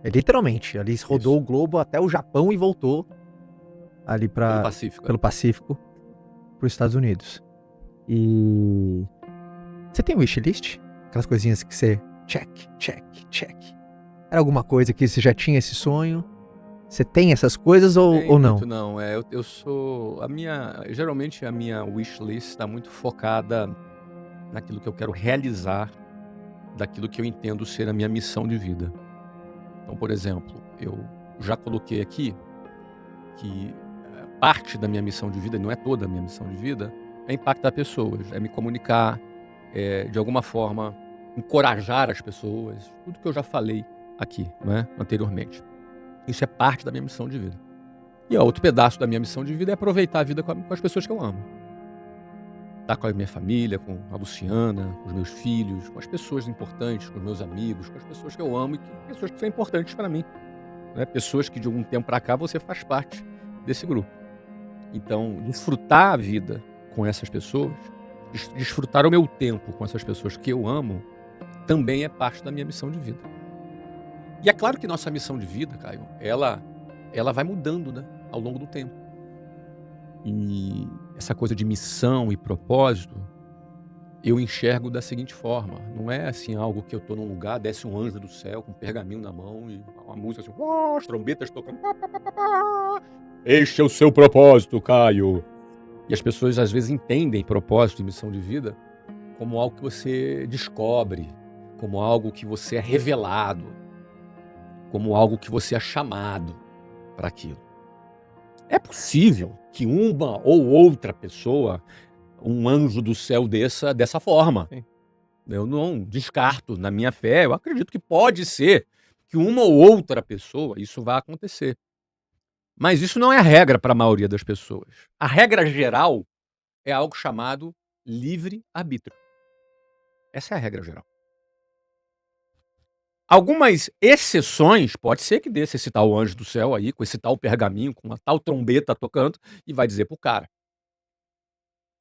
Literalmente, ali rodou o globo até o Japão e voltou ali Pelo Pacífico. Pelo Pacífico, para os Estados Unidos. E você tem wishlist? Aquelas coisinhas que você check. Era alguma coisa que você já tinha esse sonho? Você tem essas coisas ou não? Muito não. Eu sou... Geralmente a minha wishlist está muito focada naquilo que eu quero realizar, daquilo que eu entendo ser a minha missão de vida. Então, por exemplo, eu já coloquei aqui que parte da minha missão de vida, não é toda a minha missão de vida, é impactar pessoas, é me comunicar, de alguma forma encorajar as pessoas, tudo que eu já falei aqui, né, anteriormente. Isso é parte da minha missão de vida. E outro pedaço da minha missão de vida é aproveitar a vida com as pessoas que eu amo. Estar com a minha família, com a Luciana, com os meus filhos, com as pessoas importantes, com os meus amigos, com as pessoas que eu amo e pessoas que são importantes para mim. Né? Pessoas que de algum tempo para cá você faz parte desse grupo. Então, desfrutar a vida com essas pessoas, desfrutar o meu tempo com essas pessoas que eu amo, também é parte da minha missão de vida. E é claro que nossa missão de vida, Caio, ela vai mudando, né, ao longo do tempo. E essa coisa de missão e propósito, eu enxergo da seguinte forma. Não é assim algo que eu estou num lugar, desce um anjo do céu com um pergaminho na mão e uma música assim, as trombetas tocando. Este é o seu propósito, Caio. E as pessoas às vezes entendem propósito e missão de vida como algo que você descobre, como algo que você é revelado, como algo que você é chamado para aquilo. É possível que uma ou outra pessoa, um anjo do céu desça dessa forma. Sim. Eu não descarto na minha fé, eu acredito que pode ser que uma ou outra pessoa isso vai acontecer. Mas isso não é a regra para a maioria das pessoas. A regra geral é algo chamado livre-arbítrio. Essa é a regra geral. Algumas exceções, pode ser que desse esse tal anjo do céu aí, com esse tal pergaminho, com uma tal trombeta tocando, e vai dizer pro cara.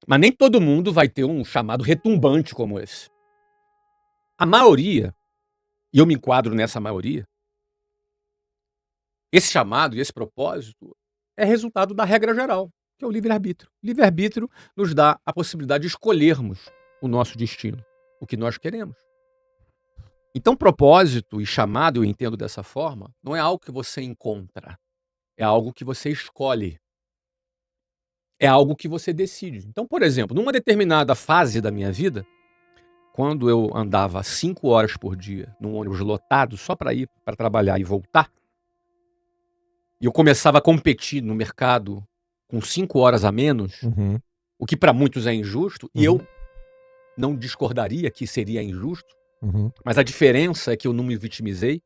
Mas nem todo mundo vai ter um chamado retumbante como esse. A maioria, e eu me enquadro nessa maioria, esse chamado e esse propósito é resultado da regra geral, que é o livre-arbítrio. O livre-arbítrio nos dá a possibilidade de escolhermos o nosso destino, o que nós queremos. Então, propósito e chamado, eu entendo dessa forma, não é algo que você encontra, é algo que você escolhe. É algo que você decide. Então, por exemplo, numa determinada fase da minha vida, quando eu andava 5 horas por dia num ônibus lotado só para ir para trabalhar e voltar, e eu começava a competir no mercado com 5 horas a menos, Uhum. o que para muitos é injusto, e Uhum. eu não discordaria que seria injusto, Uhum. mas a diferença é que eu não me vitimizei.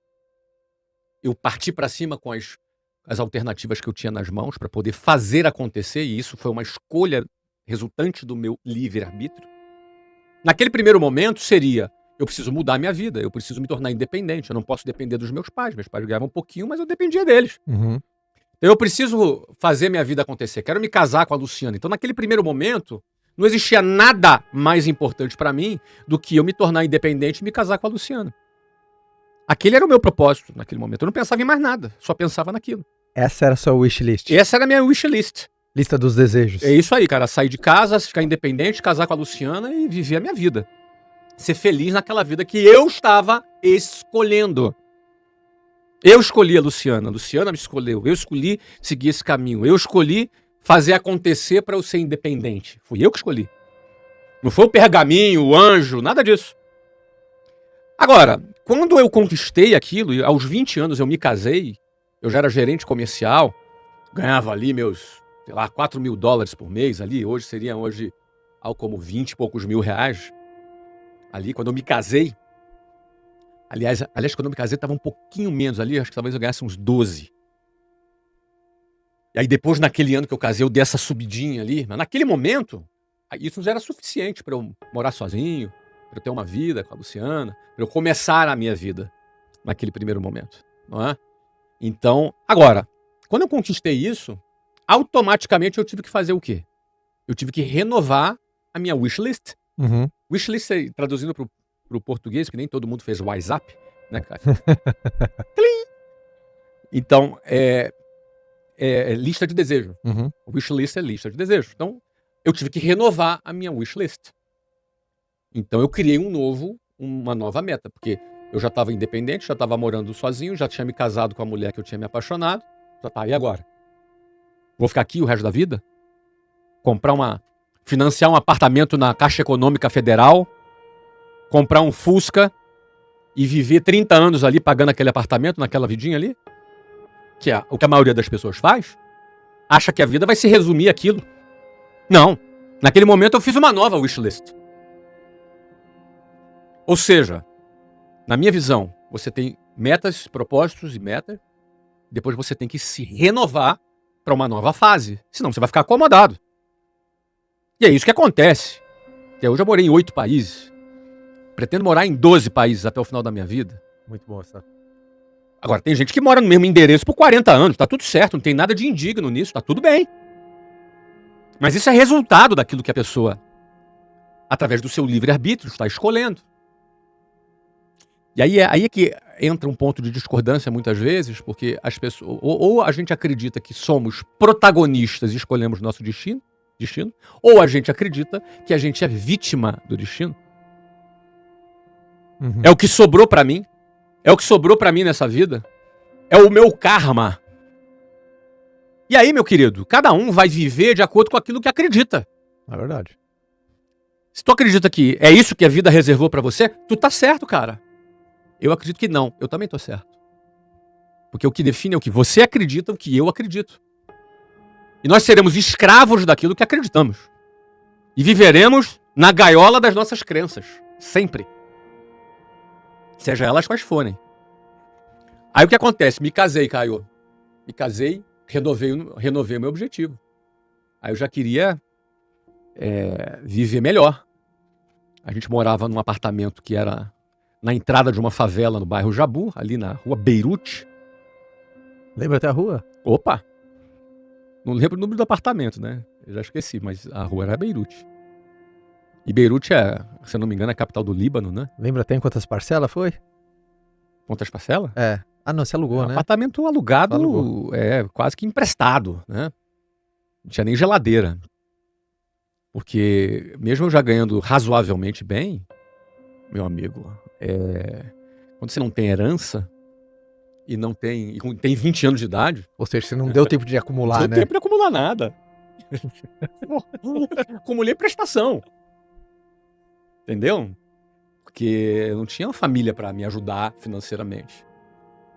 Eu parti para cima com as alternativas que eu tinha nas mãos para poder fazer acontecer, e isso foi uma escolha resultante do meu livre-arbítrio. Naquele primeiro momento seria, eu preciso mudar minha vida, eu preciso me tornar independente, eu não posso depender dos meus pais ganhavam um pouquinho, mas eu dependia deles. Uhum. Então eu preciso fazer minha vida acontecer, quero me casar com a Luciana. Então naquele primeiro momento, não existia nada mais importante para mim do que eu me tornar independente e me casar com a Luciana. Aquele era o meu propósito naquele momento. Eu não pensava em mais nada, só pensava naquilo. Essa era a sua wishlist. Essa era a minha wishlist. Lista dos desejos. É isso aí, cara. Sair de casa, ficar independente, casar com a Luciana e viver a minha vida. Ser feliz naquela vida que eu estava escolhendo. Eu escolhi a Luciana me escolheu. Eu escolhi seguir esse caminho. Eu escolhi fazer acontecer para eu ser independente. Fui eu que escolhi. Não foi o pergaminho, o anjo, nada disso. Agora, quando eu conquistei aquilo, e aos 20 anos eu me casei, eu já era gerente comercial, ganhava ali meus, sei lá, $4.000 por mês ali, hoje seriam algo como 20 e poucos mil reais. Ali, quando eu me casei, aliás, quando eu me casei estava um pouquinho menos ali, acho que talvez eu ganhasse uns 12. E aí depois, naquele ano que eu casei, eu dei essa subidinha ali, mas naquele momento, isso já era suficiente para eu morar sozinho, para eu ter uma vida com a Luciana, para eu começar a minha vida naquele primeiro momento, não é? Então, agora, quando eu conquistei isso, automaticamente eu tive que fazer o quê? Eu tive que renovar a minha wishlist. Uhum. Wishlist, traduzindo para o português, que nem todo mundo fez WhatsApp, né, cara? Então, é lista de desejo. Uhum. Wishlist é lista de desejo. Então, eu tive que renovar a minha wishlist. Então, eu criei uma nova meta, porque eu já estava independente, já estava morando sozinho, já tinha me casado com a mulher que eu tinha me apaixonado. Já tá, e agora? Vou ficar aqui o resto da vida? Financiar um apartamento na Caixa Econômica Federal, comprar um Fusca e viver 30 anos ali pagando aquele apartamento, naquela vidinha ali? Que é o que a maioria das pessoas faz? Acha que a vida vai se resumir àquilo? Não. Naquele momento eu fiz uma nova wishlist. Ou seja, na minha visão, você tem metas, propósitos e metas, depois você tem que se renovar para uma nova fase, senão você vai ficar acomodado. E é isso que acontece. Até hoje eu morei em 8 países, pretendo morar em 12 países até o final da minha vida. Muito bom, sabe? Agora, tem gente que mora no mesmo endereço por 40 anos, tá tudo certo, não tem nada de indigno nisso, tá tudo bem. Mas isso é resultado daquilo que a pessoa, através do seu livre-arbítrio, está escolhendo. E aí é que entra um ponto de discordância muitas vezes, porque as pessoas, ou a gente acredita que somos protagonistas e escolhemos nosso destino, ou a gente acredita que a gente é vítima do destino. Uhum. É o que sobrou pra mim. É o que sobrou pra mim nessa vida. É o meu karma. E aí, meu querido, cada um vai viver de acordo com aquilo que acredita. É verdade. Se tu acredita que é isso que a vida reservou pra você, tu tá certo, cara. Eu acredito que não. Eu também tô certo. Porque o que define é o que você acredita, o que eu acredito. E nós seremos escravos daquilo que acreditamos. E viveremos na gaiola das nossas crenças. Sempre. Seja elas quais forem. Aí o que acontece? Me casei, Caio. Me casei, renovei o meu objetivo. Aí eu já queria viver melhor. A gente morava num apartamento que era na entrada de uma favela no bairro Jabu, ali na rua Beirute. Lembra até a rua? Opa! Não lembro o número do apartamento, né? Eu já esqueci, mas a rua era Beirute. E Beirute é, se eu não me engano, a capital do Líbano, né? Lembra até em quantas parcelas foi? Quantas parcelas? É. Ah, não, você alugou, né? Apartamento alugado, Alugou. quase que emprestado, né? Não tinha nem geladeira. Porque mesmo eu já ganhando razoavelmente bem, meu amigo, quando você não tem herança e tem 20 anos de idade, Ou seja, você não deu tempo de acumular, não né? deu tempo de acumular nada. Acumulei prestação. Entendeu? Porque eu não tinha uma família para me ajudar financeiramente.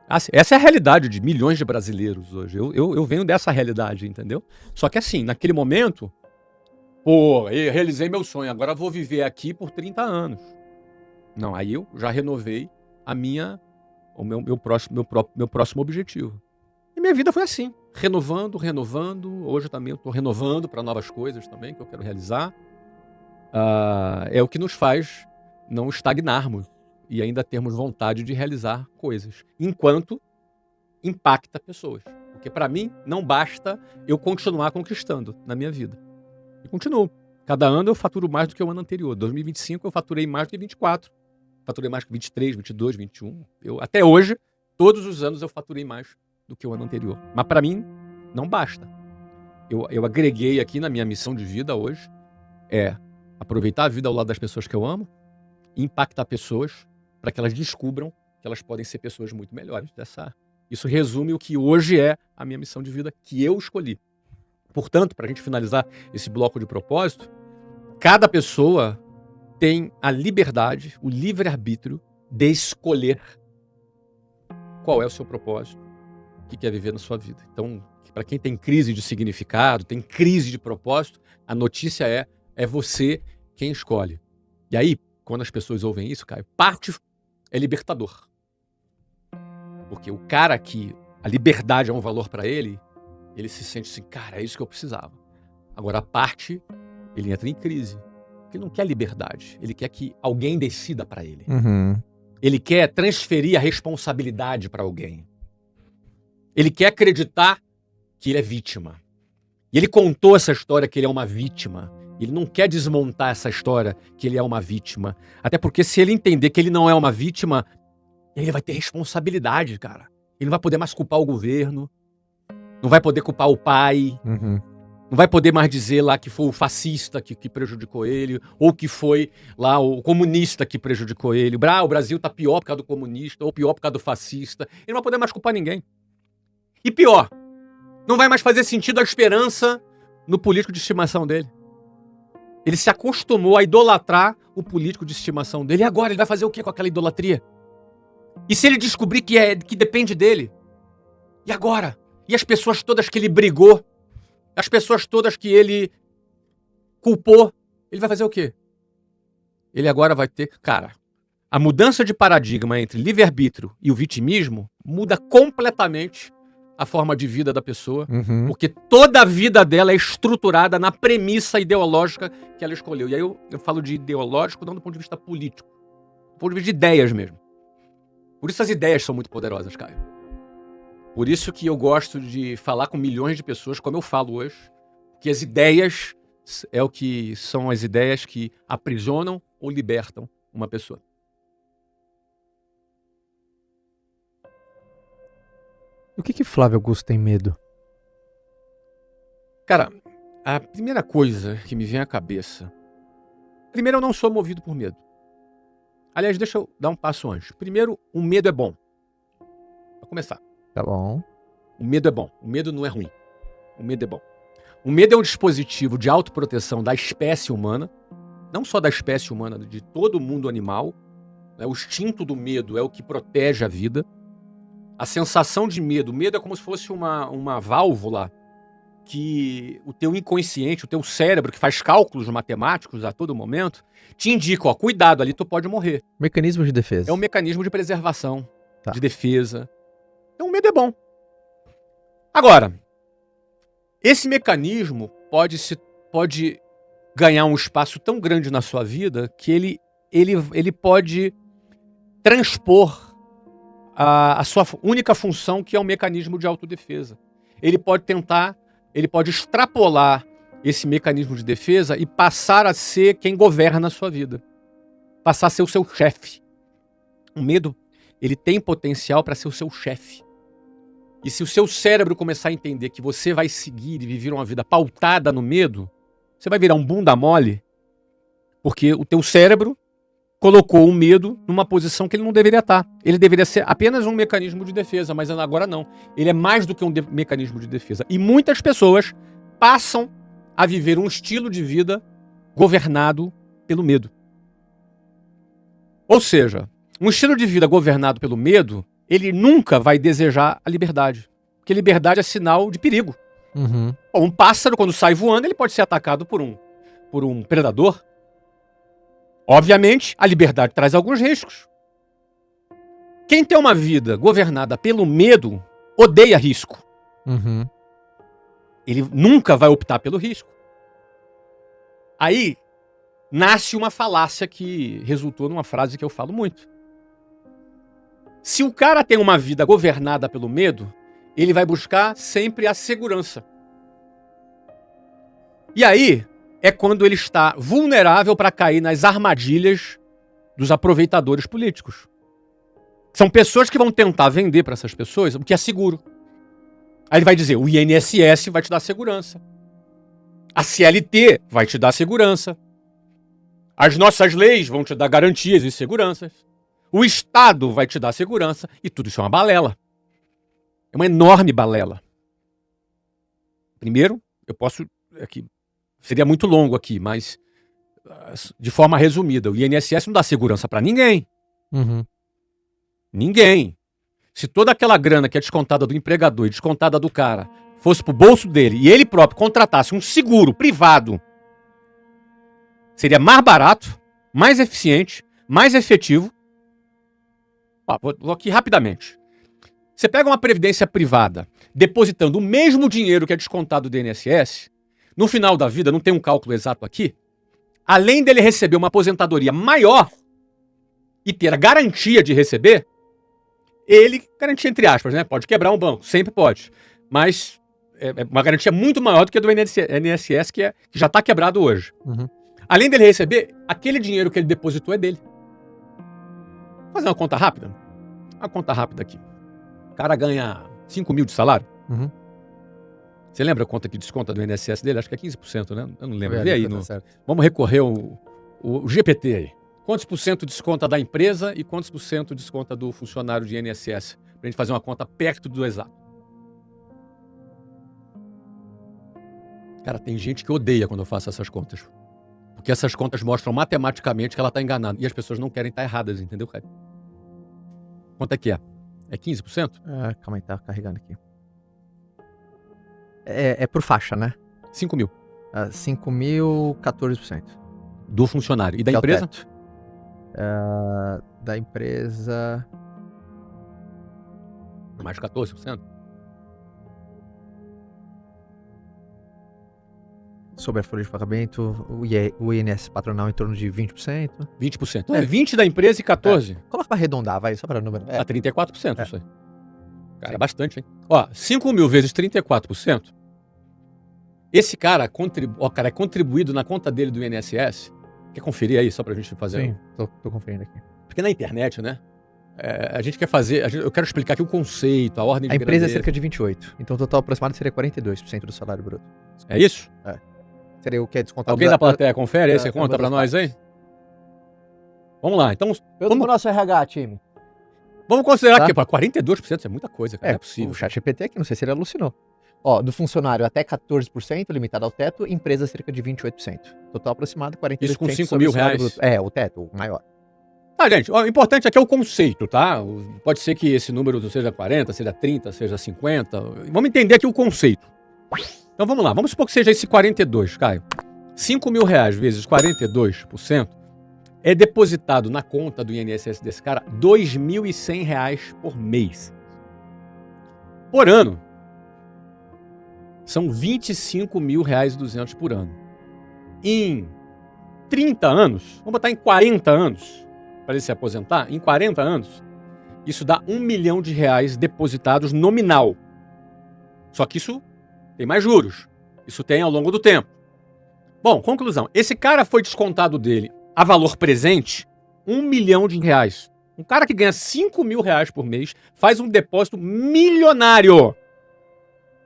Essa é a realidade de milhões de brasileiros hoje. Eu venho dessa realidade, entendeu? Só que assim, naquele momento, eu realizei meu sonho, agora vou viver aqui por 30 anos. Não, aí eu já renovei o meu próximo objetivo. E minha vida foi assim, renovando. Hoje também eu estou renovando para novas coisas também que eu quero realizar. É o que nos faz não estagnarmos e ainda termos vontade de realizar coisas, enquanto impacta pessoas. Porque para mim não basta eu continuar conquistando na minha vida. E continuo. Cada ano eu faturo mais do que o ano anterior. 2025 eu faturei mais do que 24. Faturei mais que 23, 22, 21. Até hoje, todos os anos eu faturei mais do que o ano anterior. Mas para mim não basta. Eu agreguei aqui na minha missão de vida hoje aproveitar a vida ao lado das pessoas que eu amo e impactar pessoas para que elas descubram que elas podem ser pessoas muito melhores. Isso resume o que hoje é a minha missão de vida que eu escolhi. Portanto, para a gente finalizar esse bloco de propósito, cada pessoa tem a liberdade, o livre-arbítrio de escolher qual é o seu propósito, o que quer viver na sua vida. Então, para quem tem crise de significado, tem crise de propósito, a notícia é você quem escolhe. E aí, quando as pessoas ouvem isso, Caio, parte é libertador. Porque o cara que a liberdade é um valor para ele se sente assim, cara, é isso que eu precisava. Agora a parte, ele entra em crise. Porque ele não quer liberdade, ele quer que alguém decida para ele. Uhum. Ele quer transferir a responsabilidade para alguém. Ele quer acreditar que ele é vítima. E ele contou essa história que ele é uma vítima. Ele não quer desmontar essa história que ele é uma vítima. Até porque se ele entender que ele não é uma vítima, ele vai ter responsabilidade, cara. Ele não vai poder mais culpar o governo. Não vai poder culpar o pai. Uhum. Não vai poder mais dizer lá que foi o fascista que prejudicou ele, ou que foi lá o comunista que prejudicou ele. O Brasil tá pior por causa do comunista, ou pior por causa do fascista. Ele não vai poder mais culpar ninguém. E pior, não vai mais fazer sentido a esperança no político de estimação dele. Ele se acostumou a idolatrar o político de estimação dele. E agora ele vai fazer o que com aquela idolatria? E se ele descobrir que depende dele? E agora? E as pessoas todas que ele brigou? As pessoas todas que ele culpou? Ele vai fazer o quê? Ele agora vai ter... Cara, a mudança de paradigma entre livre-arbítrio e o vitimismo muda completamente a forma de vida da pessoa, Uhum. porque toda a vida dela é estruturada na premissa ideológica que ela escolheu. E aí eu falo de ideológico não do ponto de vista político, do ponto de vista de ideias mesmo. Por isso as ideias são muito poderosas, Caio. Por isso que eu gosto de falar com milhões de pessoas, como eu falo hoje, que as ideias são as ideias que aprisionam ou libertam uma pessoa. O que Flávio Augusto tem medo? Cara, a primeira coisa que me vem à cabeça... Primeiro, eu não sou movido por medo. Aliás, deixa eu dar um passo antes. Primeiro, o medo é bom. Pra começar. Tá bom. O medo é bom. O medo não é ruim. O medo é bom. O medo é um dispositivo de autoproteção da espécie humana. Não só da espécie humana, de todo o mundo animal. O instinto do medo é o que protege a vida. A sensação de medo. O medo é como se fosse uma válvula que o teu inconsciente, o teu cérebro, que faz cálculos matemáticos a todo momento, te indica, cuidado, ali tu pode morrer. Mecanismo de defesa. É um mecanismo de preservação, de defesa. medo é bom. Agora, esse mecanismo pode ganhar um espaço tão grande na sua vida que ele pode transpor a sua única função, que é um mecanismo de autodefesa. Ele pode extrapolar esse mecanismo de defesa e passar a ser quem governa a sua vida. Passar a ser o seu chefe. O medo, ele tem potencial para ser o seu chefe. E se o seu cérebro começar a entender que você vai seguir e viver uma vida pautada no medo, você vai virar um bunda mole, porque o teu cérebro colocou o medo numa posição que ele não deveria estar. Ele deveria ser apenas um mecanismo de defesa, mas agora não. Ele é mais do que um mecanismo de defesa. E muitas pessoas passam a viver um estilo de vida governado pelo medo. Ou seja, um estilo de vida governado pelo medo, ele nunca vai desejar a liberdade. Porque liberdade é sinal de perigo. Uhum. Bom, um pássaro, quando sai voando, ele pode ser atacado por um predador. Obviamente, a liberdade traz alguns riscos. Quem tem uma vida governada pelo medo, odeia risco. Uhum. Ele nunca vai optar pelo risco. Aí, nasce uma falácia que resultou numa frase que eu falo muito. Se o cara tem uma vida governada pelo medo, ele vai buscar sempre a segurança. E aí é quando ele está vulnerável para cair nas armadilhas dos aproveitadores políticos. São pessoas que vão tentar vender para essas pessoas o que é seguro. Aí ele vai dizer, o INSS vai te dar segurança. A CLT vai te dar segurança. As nossas leis vão te dar garantias e seguranças. O Estado vai te dar segurança. E tudo isso é uma balela. É uma enorme balela. Primeiro, eu posso... Aqui, seria muito longo aqui, mas de forma resumida, o INSS não dá segurança para ninguém. Uhum. Ninguém. Se toda aquela grana que é descontada do empregador e descontada do cara fosse pro bolso dele e ele próprio contratasse um seguro privado, seria mais barato, mais eficiente, mais efetivo. Vou aqui rapidamente. Você pega uma previdência privada depositando o mesmo dinheiro que é descontado do INSS, no final da vida, não tem um cálculo exato aqui, além dele receber uma aposentadoria maior e ter a garantia de receber, ele, garantia entre aspas, né? Pode quebrar um banco, sempre pode, mas é uma garantia muito maior do que a do INSS, que já está quebrado hoje. Uhum. Além dele receber, aquele dinheiro que ele depositou é dele. Vou fazer uma conta rápida? Uma conta rápida aqui. O cara ganha 5 mil de salário. Uhum. Você lembra a conta que desconta do INSS dele? Acho que é 15%, né? Eu não lembro. É, Vê aí. Vamos recorrer o GPT aí. Quantos por cento desconta da empresa e quantos por cento desconta do funcionário de INSS? Pra gente fazer uma conta perto do exato. Cara, tem gente que odeia quando eu faço essas contas. Porque essas contas mostram matematicamente que ela tá enganada. E as pessoas não querem estar erradas, entendeu, cara? Quanto é que é? É 15%? Calma aí, tá carregando aqui. É por faixa, né? 5 mil. 5 mil, 14%. Do funcionário. E da Que é o empresa? teto. Da empresa... Mais 14%. Sobre a folha de pagamento, o INSS patronal em torno de 20%. 20%. Então é 20% da empresa e 14%. Coloca pra arredondar, vai, só para número. Dá 34% isso aí. Cara, é bastante, hein? Ó, 5 mil vezes 34%. Esse cara, é contribuído na conta dele do INSS. Quer conferir aí, só pra gente fazer? Sim, tô conferindo aqui. Porque na internet, né? A gente quer fazer... eu quero explicar aqui o conceito, a ordem de A empresa é grandeza. cerca de 28%. Então o total aproximado seria 42% do salário bruto. É isso? Seria o que é descontado. Alguém da plateia confere aí? Você da- conta pra das nós aí? Vamos lá, então... Eu do nosso RH, time. Vamos considerar Tá. que 42% isso é muita coisa, cara. Não é possível. O chat GPT aqui, não sei se ele alucinou. Ó, do funcionário até 14%, limitado ao teto, empresa cerca de 28%. Total aproximado, 42% Isso com 5 sobre mil o salário reais? bruto. O teto, o maior. Ah, gente, ó, o importante aqui é o conceito, tá? Pode ser que esse número seja 40, seja 30, seja 50. Vamos entender aqui o conceito. Então vamos lá, vamos supor que seja esse 42, Caio. 5 mil reais vezes 42% é depositado na conta do INSS desse cara R$ 2.100 por mês. por ano, são R$25.200 por ano. Em 30 anos, vamos botar em 40 anos, para ele se aposentar, em 40 anos, isso dá R$1 milhão depositados nominal. Só que isso tem mais juros. Isso tem ao longo do tempo. Bom, conclusão. Esse cara foi descontado dele a valor presente R$1 milhão. Um cara que ganha R$5.000 por mês faz um depósito milionário.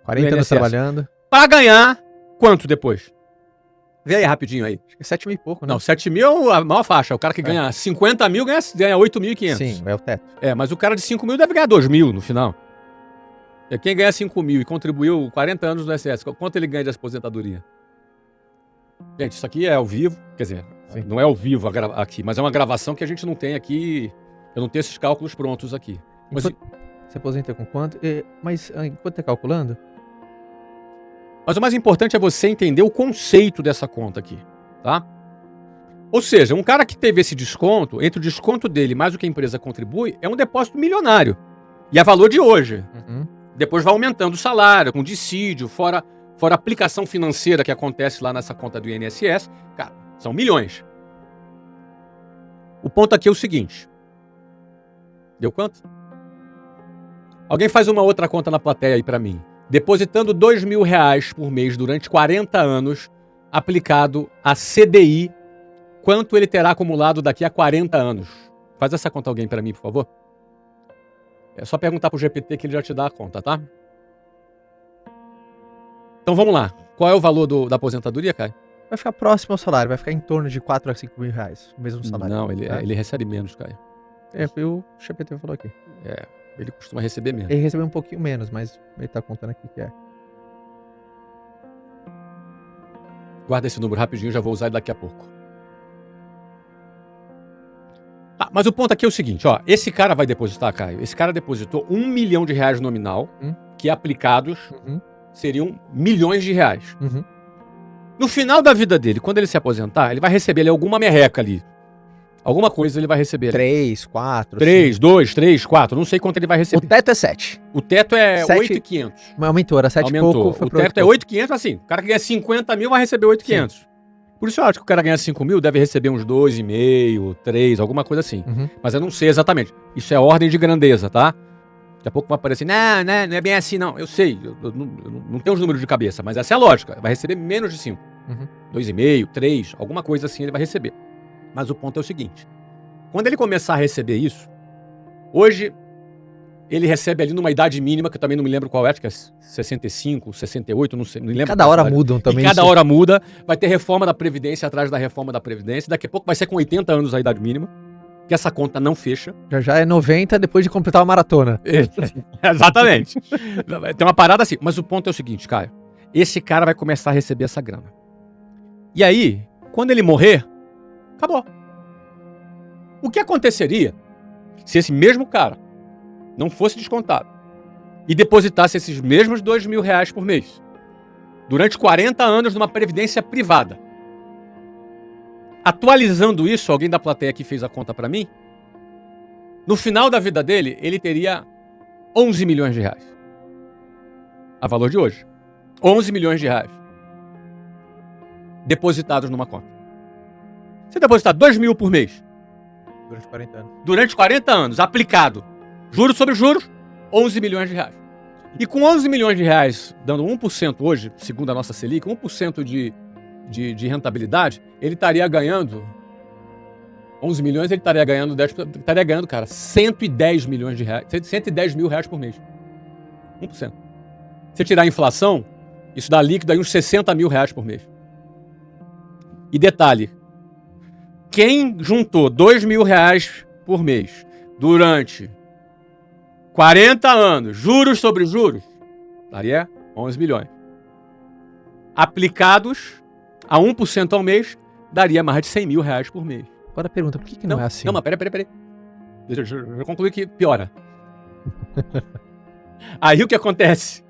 40 anos trabalhando. Para ganhar quanto depois? Vê aí rapidinho aí. Acho que é 7 mil e pouco, né? Não, 7 mil é a maior faixa. O cara que ganha 50 mil ganha 8.500. Sim, é o teto. Mas o cara de 5 mil deve ganhar 2 mil no final. Quem ganha 5 mil e contribuiu 40 anos no INSS, quanto ele ganha de aposentadoria? Gente, isso aqui é ao vivo. Quer dizer, sim, não é ao vivo aqui, mas é uma gravação que a gente não tem aqui. Eu não tenho esses cálculos prontos aqui. Mas, você aposenta com quanto? Mas enquanto tá calculando? Mas o mais importante é você entender o conceito dessa conta aqui, tá? Ou seja, um cara que teve esse desconto, entre o desconto dele mais o que a empresa contribui, é um depósito milionário. E é valor de hoje. Uhum. Depois vai aumentando o salário, com dissídio, fora a aplicação financeira que acontece lá nessa conta do INSS. Cara, são milhões. O ponto aqui é o seguinte. Deu quanto? Alguém faz uma outra conta na plateia aí pra mim. Depositando R$2.000 por mês durante 40 anos, aplicado a CDI, quanto ele terá acumulado daqui a 40 anos? Faz essa conta alguém pra mim, por favor. É só perguntar pro GPT que ele já te dá a conta, tá? Então vamos lá. Qual é o valor da aposentadoria, Caio? Vai ficar próximo ao salário, vai ficar em torno de 4 a 5 mil reais, o mesmo salário. Não, ele recebe menos, Caio. O GPT falou aqui. Ele costuma receber menos. Ele recebeu um pouquinho menos, mas ele tá contando aqui que é. Guarda esse número rapidinho, já vou usar ele daqui a pouco. Mas o ponto aqui é o seguinte, ó. Esse cara vai depositar, Caio. Esse cara depositou R$1 milhão nominal, que aplicados seriam milhões de reais. Uhum. No final da vida dele, quando ele se aposentar, ele vai receber ali alguma merreca ali. Alguma coisa ele vai receber ali. 3, 4, 3, 2, 3, 4, não sei quanto ele vai receber. O teto é 7. O teto é 8.500. Aumentou, era 7 e pouco. O teto é 8.500, assim. O cara que ganha 50 mil vai receber 8.500. Por isso eu acho que o cara ganha 5 mil deve receber uns 2,5, 3, alguma coisa assim. Uhum. Mas eu não sei exatamente. Isso é ordem de grandeza, tá? Daqui a pouco vai aparecer, não é bem assim, não. Eu sei, eu não tenho os números de cabeça, mas essa é a lógica. Vai receber menos de 5. 2,5, 3, alguma coisa assim ele vai receber. Mas o ponto é o seguinte. Quando ele começar a receber isso, hoje ele recebe ali numa idade mínima, que eu também não me lembro qual é, acho que é 65, 68, não sei, não lembro. Cada hora mudam também. E cada hora muda, vai ter reforma da Previdência atrás da reforma da Previdência, daqui a pouco vai ser com 80 anos a idade mínima, que essa conta não fecha. Já é 90 depois de completar uma maratona. Exatamente. Tem uma parada assim, mas o ponto é o seguinte, Caio, esse cara vai começar a receber essa grana. E aí, quando ele morrer, acabou. O que aconteceria se esse mesmo cara não fosse descontado e depositasse esses mesmos R$2.000 por mês durante 40 anos numa previdência privada? Atualizando isso, alguém da plateia que fez a conta para mim, no final da vida dele, ele teria R$11 milhões. A valor de hoje. R$11 milhões depositados numa conta. Você depositar 2 mil por mês durante 40 anos. Durante 40 anos, aplicado. Juros sobre juros, R$11 milhões. E com R$11 milhões, dando 1% hoje, segundo a nossa Selic, 1% de rentabilidade, ele estaria ganhando 11 milhões, ele estaria ganhando 10%, estaria ganhando, cara, 110 milhões de reais, 110 mil reais por mês. 1%. Se tirar a inflação, isso dá líquido aí uns 60 mil reais por mês. E detalhe, quem juntou 2 mil reais por mês durante 40 anos, juros sobre juros, daria 11 milhões. Aplicados a 1% ao mês, daria mais de 100 mil reais por mês. Agora pergunta, por que não é assim? Não, mas peraí. Deixa eu concluir que piora. Aí o que acontece?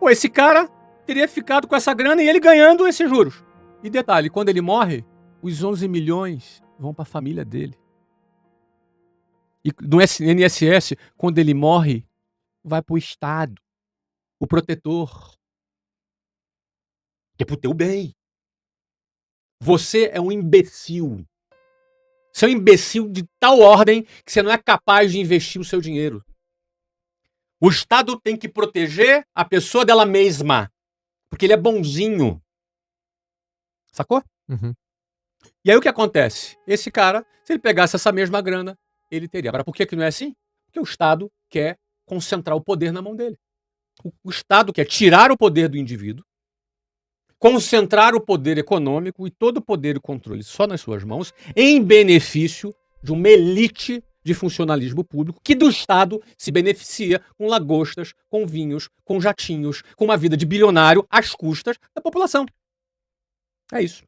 Pô, esse cara teria ficado com essa grana e ele ganhando esses juros. E detalhe, quando ele morre, os 11 milhões vão para a família dele. E no INSS, quando ele morre, vai pro Estado, o protetor, que é pro teu bem. Você é um imbecil. Você é um imbecil de tal ordem que você não é capaz de investir o seu dinheiro. O Estado tem que proteger a pessoa dela mesma, porque ele é bonzinho. Sacou? Uhum. E aí o que acontece? Esse cara, se ele pegasse essa mesma grana, ele teria. Agora, por que não é assim? Porque o Estado quer concentrar o poder na mão dele. O Estado quer tirar o poder do indivíduo, concentrar o poder econômico e todo o poder e controle só nas suas mãos, em benefício de uma elite de funcionalismo público que do Estado se beneficia com lagostas, com vinhos, com jatinhos, com uma vida de bilionário às custas da população. É isso.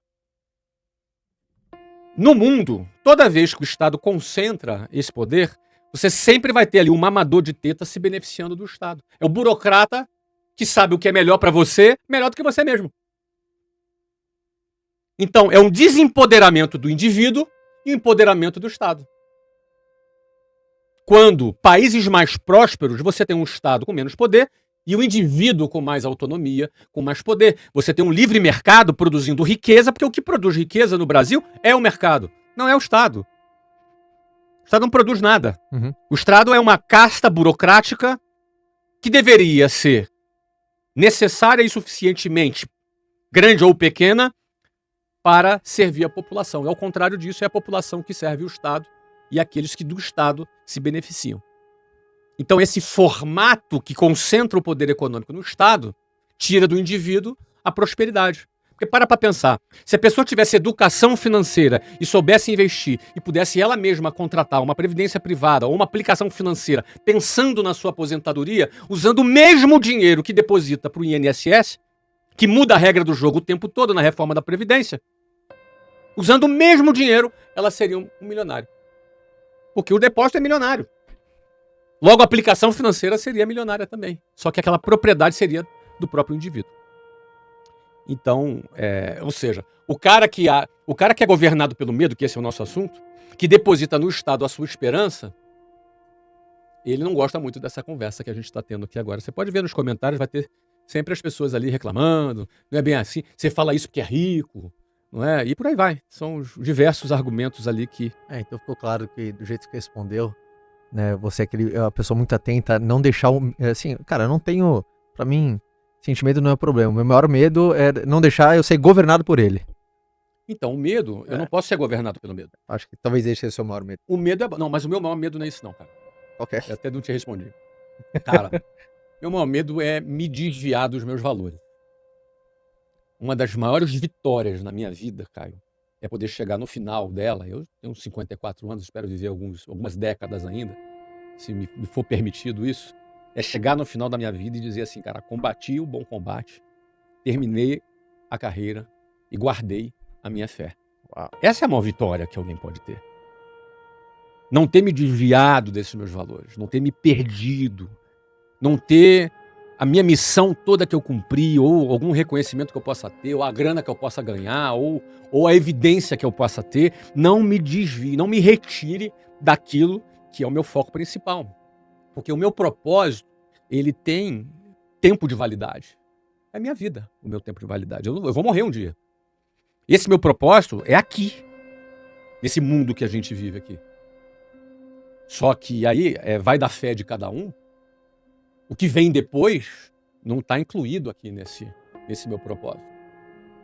No mundo, toda vez que o Estado concentra esse poder, você sempre vai ter ali um mamador de teta se beneficiando do Estado. É o burocrata que sabe o que é melhor para você, melhor do que você mesmo. Então, é um desempoderamento do indivíduo e o empoderamento do Estado. Quando países mais prósperos, você tem um Estado com menos poder e o indivíduo com mais autonomia, com mais poder. Você tem um livre mercado produzindo riqueza, porque o que produz riqueza no Brasil é o mercado, não é o Estado. O Estado não produz nada. Uhum. O Estado é uma casta burocrática que deveria ser necessária e suficientemente grande ou pequena para servir a população. Ao contrário disso, é a população que serve o Estado e aqueles que do Estado se beneficiam. Então, esse formato que concentra o poder econômico no Estado tira do indivíduo a prosperidade. Porque para pensar, se a pessoa tivesse educação financeira e soubesse investir e pudesse ela mesma contratar uma previdência privada ou uma aplicação financeira pensando na sua aposentadoria, usando o mesmo dinheiro que deposita para o INSS, que muda a regra do jogo o tempo todo na reforma da Previdência, usando o mesmo dinheiro, ela seria um milionário. Porque o depósito é milionário. Logo, a aplicação financeira seria milionária também. Só que aquela propriedade seria do próprio indivíduo. Então, ou seja, o cara que é governado pelo medo, que esse é o nosso assunto, que deposita no Estado a sua esperança, ele não gosta muito dessa conversa que a gente está tendo aqui agora. Você pode ver nos comentários, vai ter sempre as pessoas ali reclamando, não é bem assim, você fala isso porque é rico, não é? E por aí vai. São os diversos argumentos ali que... Então ficou claro que do jeito que você respondeu, né, você é uma pessoa muito atenta, não deixar assim, cara, eu não tenho, pra mim, sentimento não é problema. O meu maior medo é não deixar eu ser governado por ele. Então, o medo, eu não posso ser governado pelo medo. Acho que talvez esse seja o seu maior medo. O medo é... Não, mas o meu maior medo não é isso não, cara. Ok. Eu até não te respondi. Cara, meu maior medo é me desviar dos meus valores. Uma das maiores vitórias na minha vida, Caio, é poder chegar no final dela. Eu tenho 54 anos, espero viver algumas décadas ainda, se me for permitido isso. É chegar no final da minha vida e dizer assim, cara, combati o bom combate, terminei a carreira e guardei a minha fé. Uau. Essa é a maior vitória que alguém pode ter. Não ter me desviado desses meus valores, não ter me perdido, não ter a minha missão toda que eu cumpri, ou algum reconhecimento que eu possa ter, ou a grana que eu possa ganhar, ou a evidência que eu possa ter, não me desvie, não me retire daquilo que é o meu foco principal. Porque o meu propósito, ele tem tempo de validade. É a minha vida, o meu tempo de validade. Eu vou morrer um dia. Esse meu propósito é aqui, nesse mundo que a gente vive aqui. Só que aí vai da fé de cada um. O que vem depois não está incluído aqui nesse meu propósito.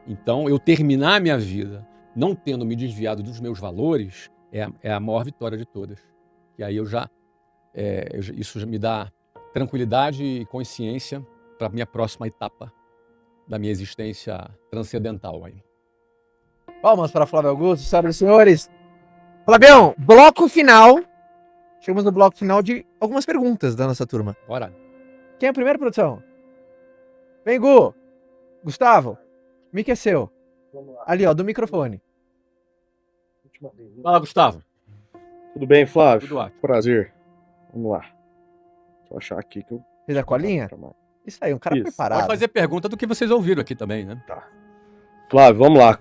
Então, eu terminar a minha vida não tendo me desviado dos meus valores é a maior vitória de todas. E aí isso já me dá tranquilidade e consciência para a minha próxima etapa da minha existência transcendental. Aí. Palmas para Flávio Augusto, senhoras e senhores. Flavião, bloco final. Chegamos no bloco final de algumas perguntas da nossa turma. Bora. Quem é a primeira, produção? Vem, Gu. Gustavo. O mic é seu. Ali, ó, do microfone. Fala, Gustavo. Tudo bem, Flávio? Tudo ótimo. Prazer. Vamos lá. Deixa eu achar aqui que eu... Fez a colinha? Isso aí, um cara preparado. Pode fazer pergunta do que vocês ouviram aqui também, né? Tá. Flávio, vamos lá.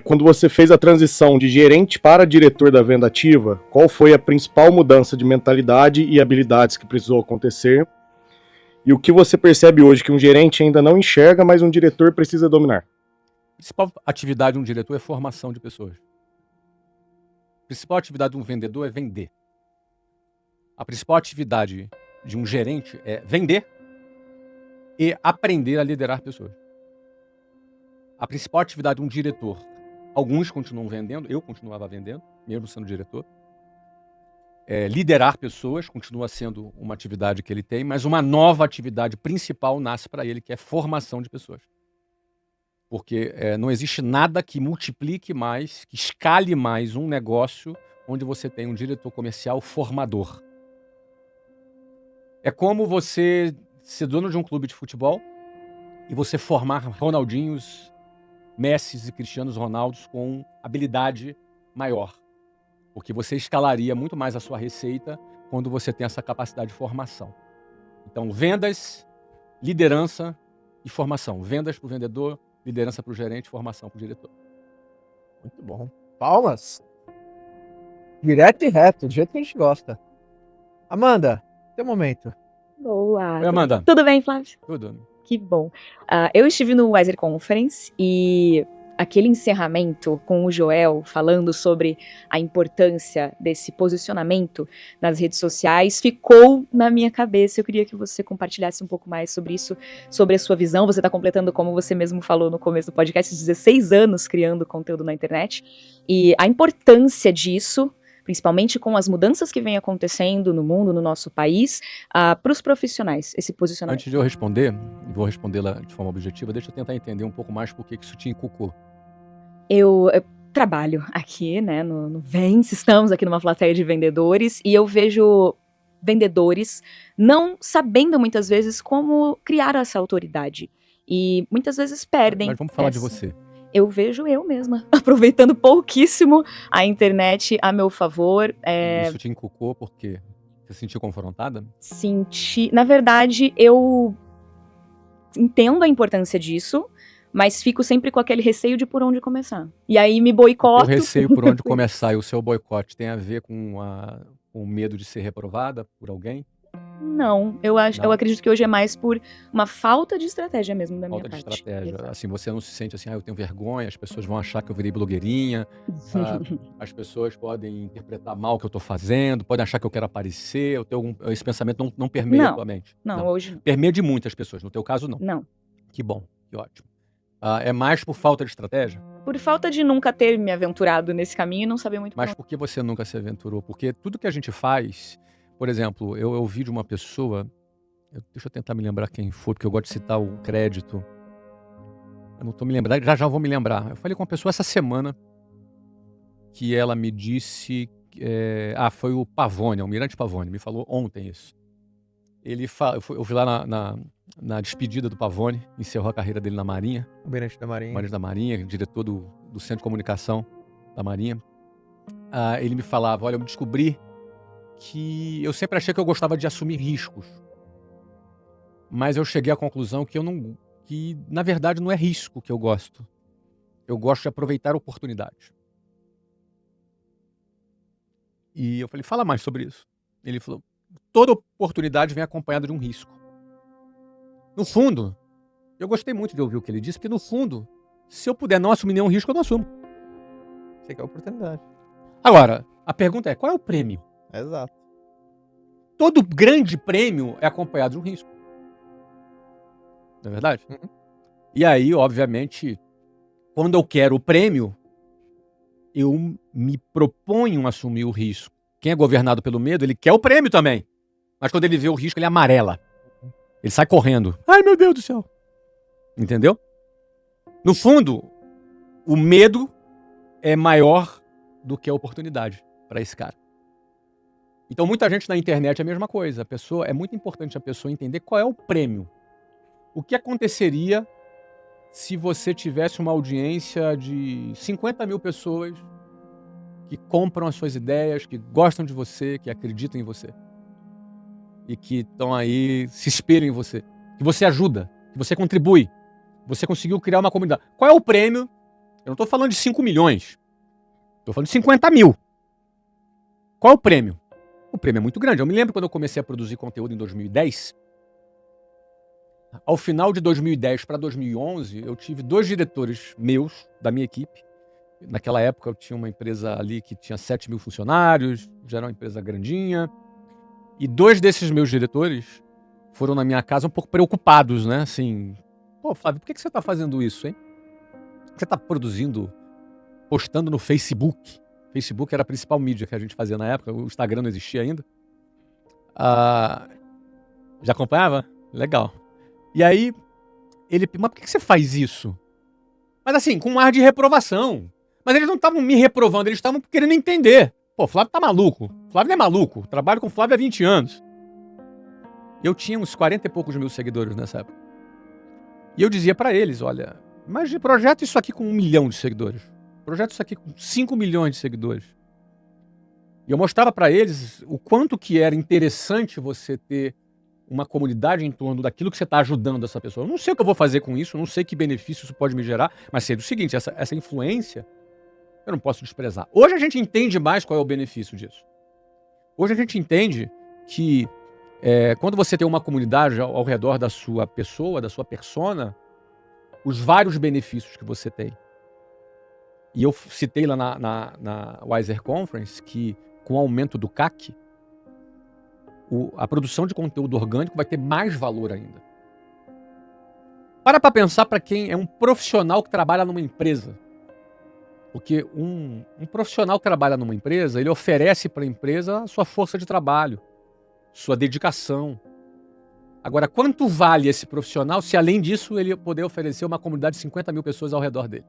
Quando você fez a transição de gerente para diretor da venda ativa, qual foi a principal mudança de mentalidade e habilidades que precisou acontecer? E o que você percebe hoje que um gerente ainda não enxerga, mas um diretor precisa dominar? A principal atividade de um diretor é formação de pessoas. A principal atividade de um vendedor é vender. A principal atividade de um gerente é vender e aprender a liderar pessoas. A principal atividade de um diretor, alguns continuam vendendo, eu continuava vendendo, mesmo sendo diretor. Liderar pessoas continua sendo uma atividade que ele tem, mas uma nova atividade principal nasce para ele, que é formação de pessoas. Porque não existe nada que multiplique mais, que escale mais um negócio onde você tem um diretor comercial formador. É como você ser dono de um clube de futebol e você formar Ronaldinhos, Messis e Cristianos Ronaldos com habilidade maior. Porque você escalaria muito mais a sua receita quando você tem essa capacidade de formação. Então, vendas, liderança e formação. Vendas para o vendedor, liderança para o gerente, formação para o diretor. Muito bom. Palmas. Direto e reto, do jeito que a gente gosta. Amanda, teu momento. Boa. Oi, Amanda. Tudo bem, Flávio? Tudo. Que bom. Eu estive no Wiser Conference e aquele encerramento com o Joel falando sobre a importância desse posicionamento nas redes sociais ficou na minha cabeça. Eu queria que você compartilhasse um pouco mais sobre isso, sobre a sua visão. Você está completando, como você mesmo falou no começo do podcast, 16 anos criando conteúdo na internet e a importância disso, principalmente com as mudanças que vêm acontecendo no mundo, no nosso país, para os profissionais, esse posicionamento. Antes de eu responder, vou respondê-la de forma objetiva, deixa eu tentar entender um pouco mais por que isso te encucou. Eu trabalho aqui, né, no Vence, estamos aqui numa plateia de vendedores, e eu vejo vendedores não sabendo muitas vezes como criar essa autoridade. E muitas vezes perdem. Mas vamos falar de você. Eu vejo eu mesma, aproveitando pouquíssimo a internet a meu favor. Isso te encucou porque você se sentiu confrontada? Na verdade, eu entendo a importância disso, mas fico sempre com aquele receio de por onde começar. E aí me boicoto. O receio por onde começar e o seu boicote tem a ver com o medo de ser reprovada por alguém? Não, eu acredito que hoje é mais por uma falta de estratégia mesmo da minha parte. Falta de estratégia. Exato. Assim, você não se sente assim, eu tenho vergonha, as pessoas vão achar que eu virei blogueirinha, as pessoas podem interpretar mal o que eu tô fazendo, podem achar que eu quero aparecer, esse pensamento não permeia a tua mente. Não, hoje não. Permeia de muitas pessoas, no teu caso não. Não. Que bom, que ótimo. É mais por falta de estratégia? Por falta de nunca ter me aventurado nesse caminho e não saber muito. Mas por que você nunca se aventurou? Porque tudo que a gente faz, por exemplo, eu ouvi de uma pessoa, deixa eu tentar me lembrar quem foi, porque eu gosto de citar o crédito. Eu não tô me lembrando, já vou me lembrar. Eu falei com uma pessoa essa semana que ela me disse, foi o Pavone, Almirante Pavone, me falou ontem isso. Eu fui lá na despedida do Pavone, encerrou a carreira dele na Marinha. Almirante da Marinha. Almirante da Marinha, diretor do Centro de Comunicação da Marinha. Ele me falava, olha, eu descobri que eu sempre achei que eu gostava de assumir riscos. Mas eu cheguei à conclusão que na verdade não é risco que eu gosto. Eu gosto de aproveitar oportunidades. E eu falei, fala mais sobre isso. Ele falou, toda oportunidade vem acompanhada de um risco. No fundo, eu gostei muito de ouvir o que ele disse, porque no fundo, se eu puder não assumir nenhum risco, eu não assumo. Você quer a oportunidade. Agora, a pergunta é, qual é o prêmio? Exato. Todo grande prêmio é acompanhado de um risco. Não é verdade? Uhum. E aí, obviamente, quando eu quero o prêmio, eu me proponho a assumir o risco. Quem é governado pelo medo, ele quer o prêmio também. Mas quando ele vê o risco, ele amarela. Ele sai correndo. Ai, meu Deus do céu. Entendeu? No fundo, o medo é maior do que a oportunidade para esse cara. Então, muita gente na internet é a mesma coisa. É muito importante a pessoa entender qual é o prêmio. O que aconteceria se você tivesse uma audiência de 50 mil pessoas que compram as suas ideias, que gostam de você, que acreditam em você e que estão aí, se espelham em você, que você ajuda, que você contribui, você conseguiu criar uma comunidade. Qual é o prêmio? Eu não estou falando de 5 milhões, estou falando de 50 mil. Qual é o prêmio? O prêmio é muito grande. Eu me lembro quando eu comecei a produzir conteúdo em 2010, ao final de 2010 para 2011, eu tive 2 diretores meus, da minha equipe. Naquela época eu tinha uma empresa ali que tinha 7 mil funcionários, já era uma empresa grandinha. E 2 desses meus diretores foram na minha casa um pouco preocupados, né? Assim, pô, Flávio, por que você está fazendo isso, hein? Você está produzindo, postando no Facebook. Facebook era a principal mídia que a gente fazia na época, o Instagram não existia ainda. Já acompanhava? Legal. E aí, mas por que você faz isso? Mas assim, com um ar de reprovação. Mas eles não estavam me reprovando, eles estavam querendo entender. Pô, Flávio tá maluco. Flávio não é maluco. Trabalho com Flávio há 20 anos. Eu tinha uns 40 e poucos mil seguidores nessa época. E eu dizia pra eles, olha, mas projeta isso aqui com 1 milhão de seguidores. Projeta isso aqui com 5 milhões de seguidores. E eu mostrava pra eles o quanto que era interessante você ter uma comunidade em torno daquilo que você está ajudando essa pessoa. Eu não sei o que eu vou fazer com isso, não sei que benefício isso pode me gerar, mas sei do seguinte, essa influência eu não posso desprezar. Hoje a gente entende mais qual é o benefício disso. Hoje a gente entende que quando você tem uma comunidade ao redor da sua pessoa, da sua persona, os vários benefícios que você tem. E eu citei lá na Wiser Conference que com o aumento do CAC, a produção de conteúdo orgânico vai ter mais valor ainda. Para pensar para quem é um profissional que trabalha numa empresa. Porque um profissional que trabalha numa empresa, ele oferece para a empresa a sua força de trabalho, sua dedicação. Agora, quanto vale esse profissional se além disso ele poder oferecer uma comunidade de 50 mil pessoas ao redor dele?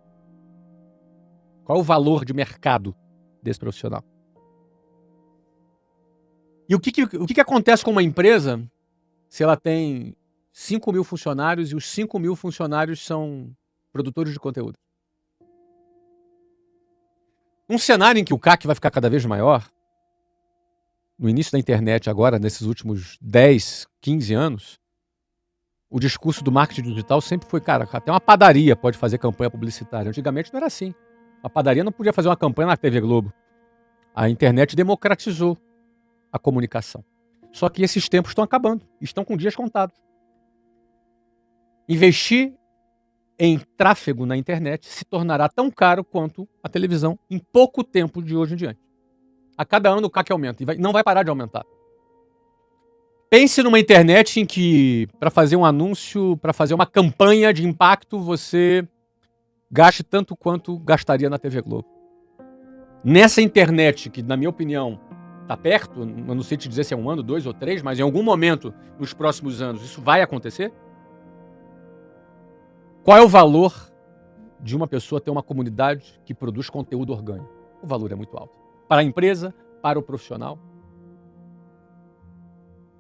Qual é o valor de mercado desse profissional? E o que acontece com uma empresa se ela tem 5 mil funcionários e os 5 mil funcionários são produtores de conteúdo? Um cenário em que o CAC vai ficar cada vez maior, no início da internet agora, nesses últimos 10, 15 anos, o discurso do marketing digital sempre foi, cara, até uma padaria pode fazer campanha publicitária. Antigamente não era assim. A padaria não podia fazer uma campanha na TV Globo. A internet democratizou a comunicação. Só que esses tempos estão acabando, estão com dias contados. Investir em tráfego na internet se tornará tão caro quanto a televisão em pouco tempo de hoje em diante. A cada ano o CAC aumenta e não vai parar de aumentar. Pense numa internet em que, para fazer um anúncio, para fazer uma campanha de impacto, você gaste tanto quanto gastaria na TV Globo. Nessa internet, que na minha opinião está perto, eu não sei te dizer se é 1 ano, 2 ou 3, mas em algum momento nos próximos anos isso vai acontecer. Qual é o valor de uma pessoa ter uma comunidade que produz conteúdo orgânico? O valor é muito alto. Para a empresa, para o profissional.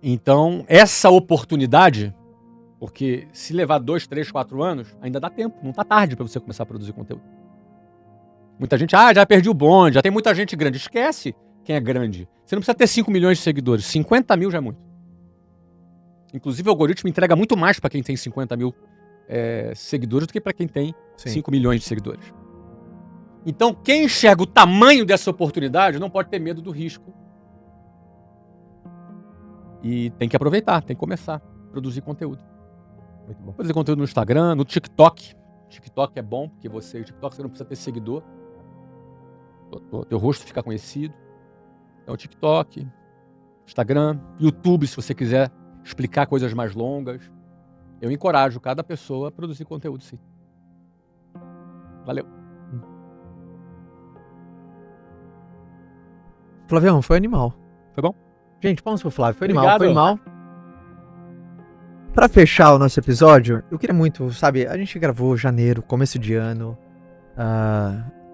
Então, essa oportunidade, porque se levar 2, 3, 4 anos, ainda dá tempo, não está tarde para você começar a produzir conteúdo. Muita gente, já perdi o bonde, já tem muita gente grande. Esquece quem é grande. Você não precisa ter 5 milhões de seguidores, 50 mil já é muito. Inclusive o algoritmo entrega muito mais para quem tem 50 mil seguidores do que para quem tem 5 milhões de seguidores. Então, quem enxerga o tamanho dessa oportunidade não pode ter medo do risco. E tem que aproveitar, tem que começar a produzir conteúdo. Muito bom. Produzir conteúdo no Instagram, no TikTok. TikTok é bom, porque no TikTok você não precisa ter seguidor. Teu rosto fica conhecido. Então, TikTok, Instagram, YouTube, se você quiser explicar coisas mais longas. Eu encorajo cada pessoa a produzir conteúdo, sim. Valeu. Flavião, foi animal. Foi bom? Gente, palmas pro Flávio. Foi Obrigado. Animal, foi animal. Pra fechar o nosso episódio, eu queria muito, sabe, a gente gravou janeiro, começo de ano,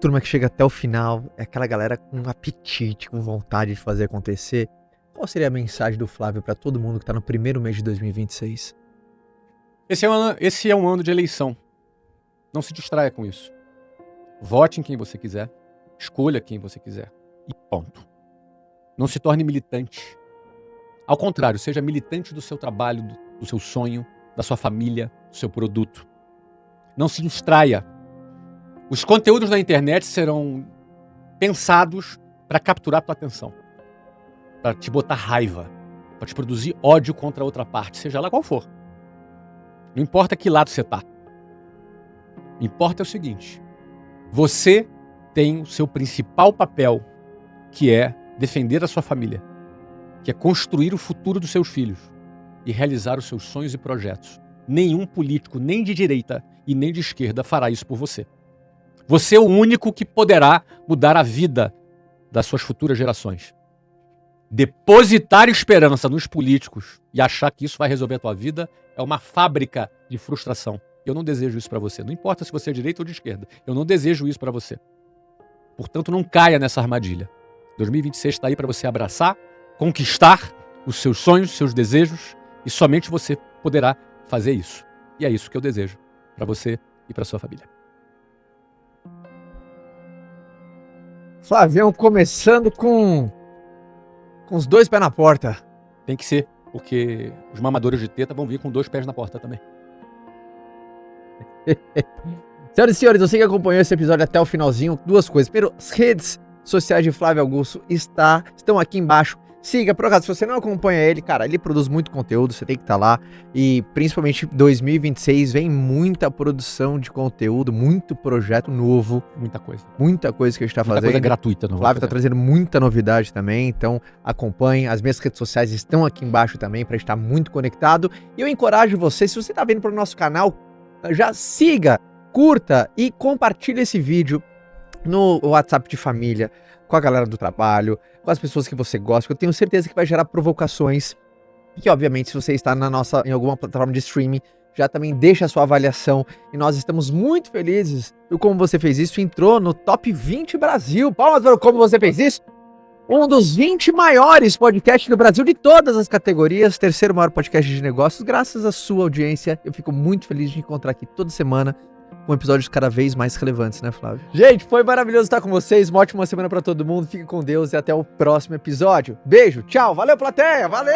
turma que chega até o final, é aquela galera com apetite, com vontade de fazer acontecer. Qual seria a mensagem do Flávio pra todo mundo que tá no primeiro mês de 2026? Esse é um ano de eleição. Não se distraia com isso. Vote em quem você quiser, escolha quem você quiser e ponto. Não se torne militante. Ao contrário, seja militante do seu trabalho, do seu sonho, da sua família, do seu produto. Não se distraia. Os conteúdos da internet serão pensados para capturar a tua atenção, para te botar raiva, para te produzir ódio contra a outra parte, seja lá qual for. Não importa que lado você tá. Importa é o seguinte: você tem o seu principal papel, que é defender a sua família, que é construir o futuro dos seus filhos e realizar os seus sonhos e projetos. Nenhum político, nem de direita e nem de esquerda, fará isso por você. Você é o único que poderá mudar a vida das suas futuras gerações. Depositar esperança nos políticos e achar que isso vai resolver a tua vida é uma fábrica de frustração. Eu não desejo isso para você. Não importa se você é de direita ou de esquerda. Eu não desejo isso para você. Portanto, não caia nessa armadilha. 2026 está aí para você abraçar, conquistar os seus sonhos, os seus desejos, e somente você poderá fazer isso. E é isso que eu desejo para você e para sua família. Flavião começando com os 2 pés na porta. Tem que ser, porque os mamadores de teta vão vir com 2 pés na porta também. Senhoras e senhores, você que acompanhou esse episódio até o finalzinho, 2 coisas. Primeiro, as redes sociais de Flávio Augusto estão aqui embaixo. Siga, por acaso, se você não acompanha ele, cara, ele produz muito conteúdo, você tem que estar lá. E principalmente 2026 vem muita produção de conteúdo, muito projeto novo. Muita coisa Que a gente tá muita fazendo. coisa gratuita. O Flávio tá trazendo muita novidade também, então acompanhe. As minhas redes sociais estão aqui embaixo também pra gente estar muito conectado. E eu encorajo você, se você tá vindo pro nosso canal, já siga, curta e compartilhe esse vídeo no WhatsApp de família, com a galera do trabalho, com as pessoas que você gosta, que eu tenho certeza que vai gerar provocações. E obviamente, se você está em alguma plataforma de streaming, já também deixa a sua avaliação. E nós estamos muito felizes e como você fez isso, entrou no Top 20 Brasil. Palmas para como você fez isso. Um dos 20 maiores podcasts do Brasil de todas as categorias, 3º maior podcast de negócios, graças à sua audiência. Eu fico muito feliz de encontrar aqui toda semana com episódios cada vez mais relevantes, né, Flávio? Gente, foi maravilhoso estar com vocês. Uma ótima semana pra todo mundo. Fique com Deus e até o próximo episódio. Beijo, tchau. Valeu, plateia. Valeu.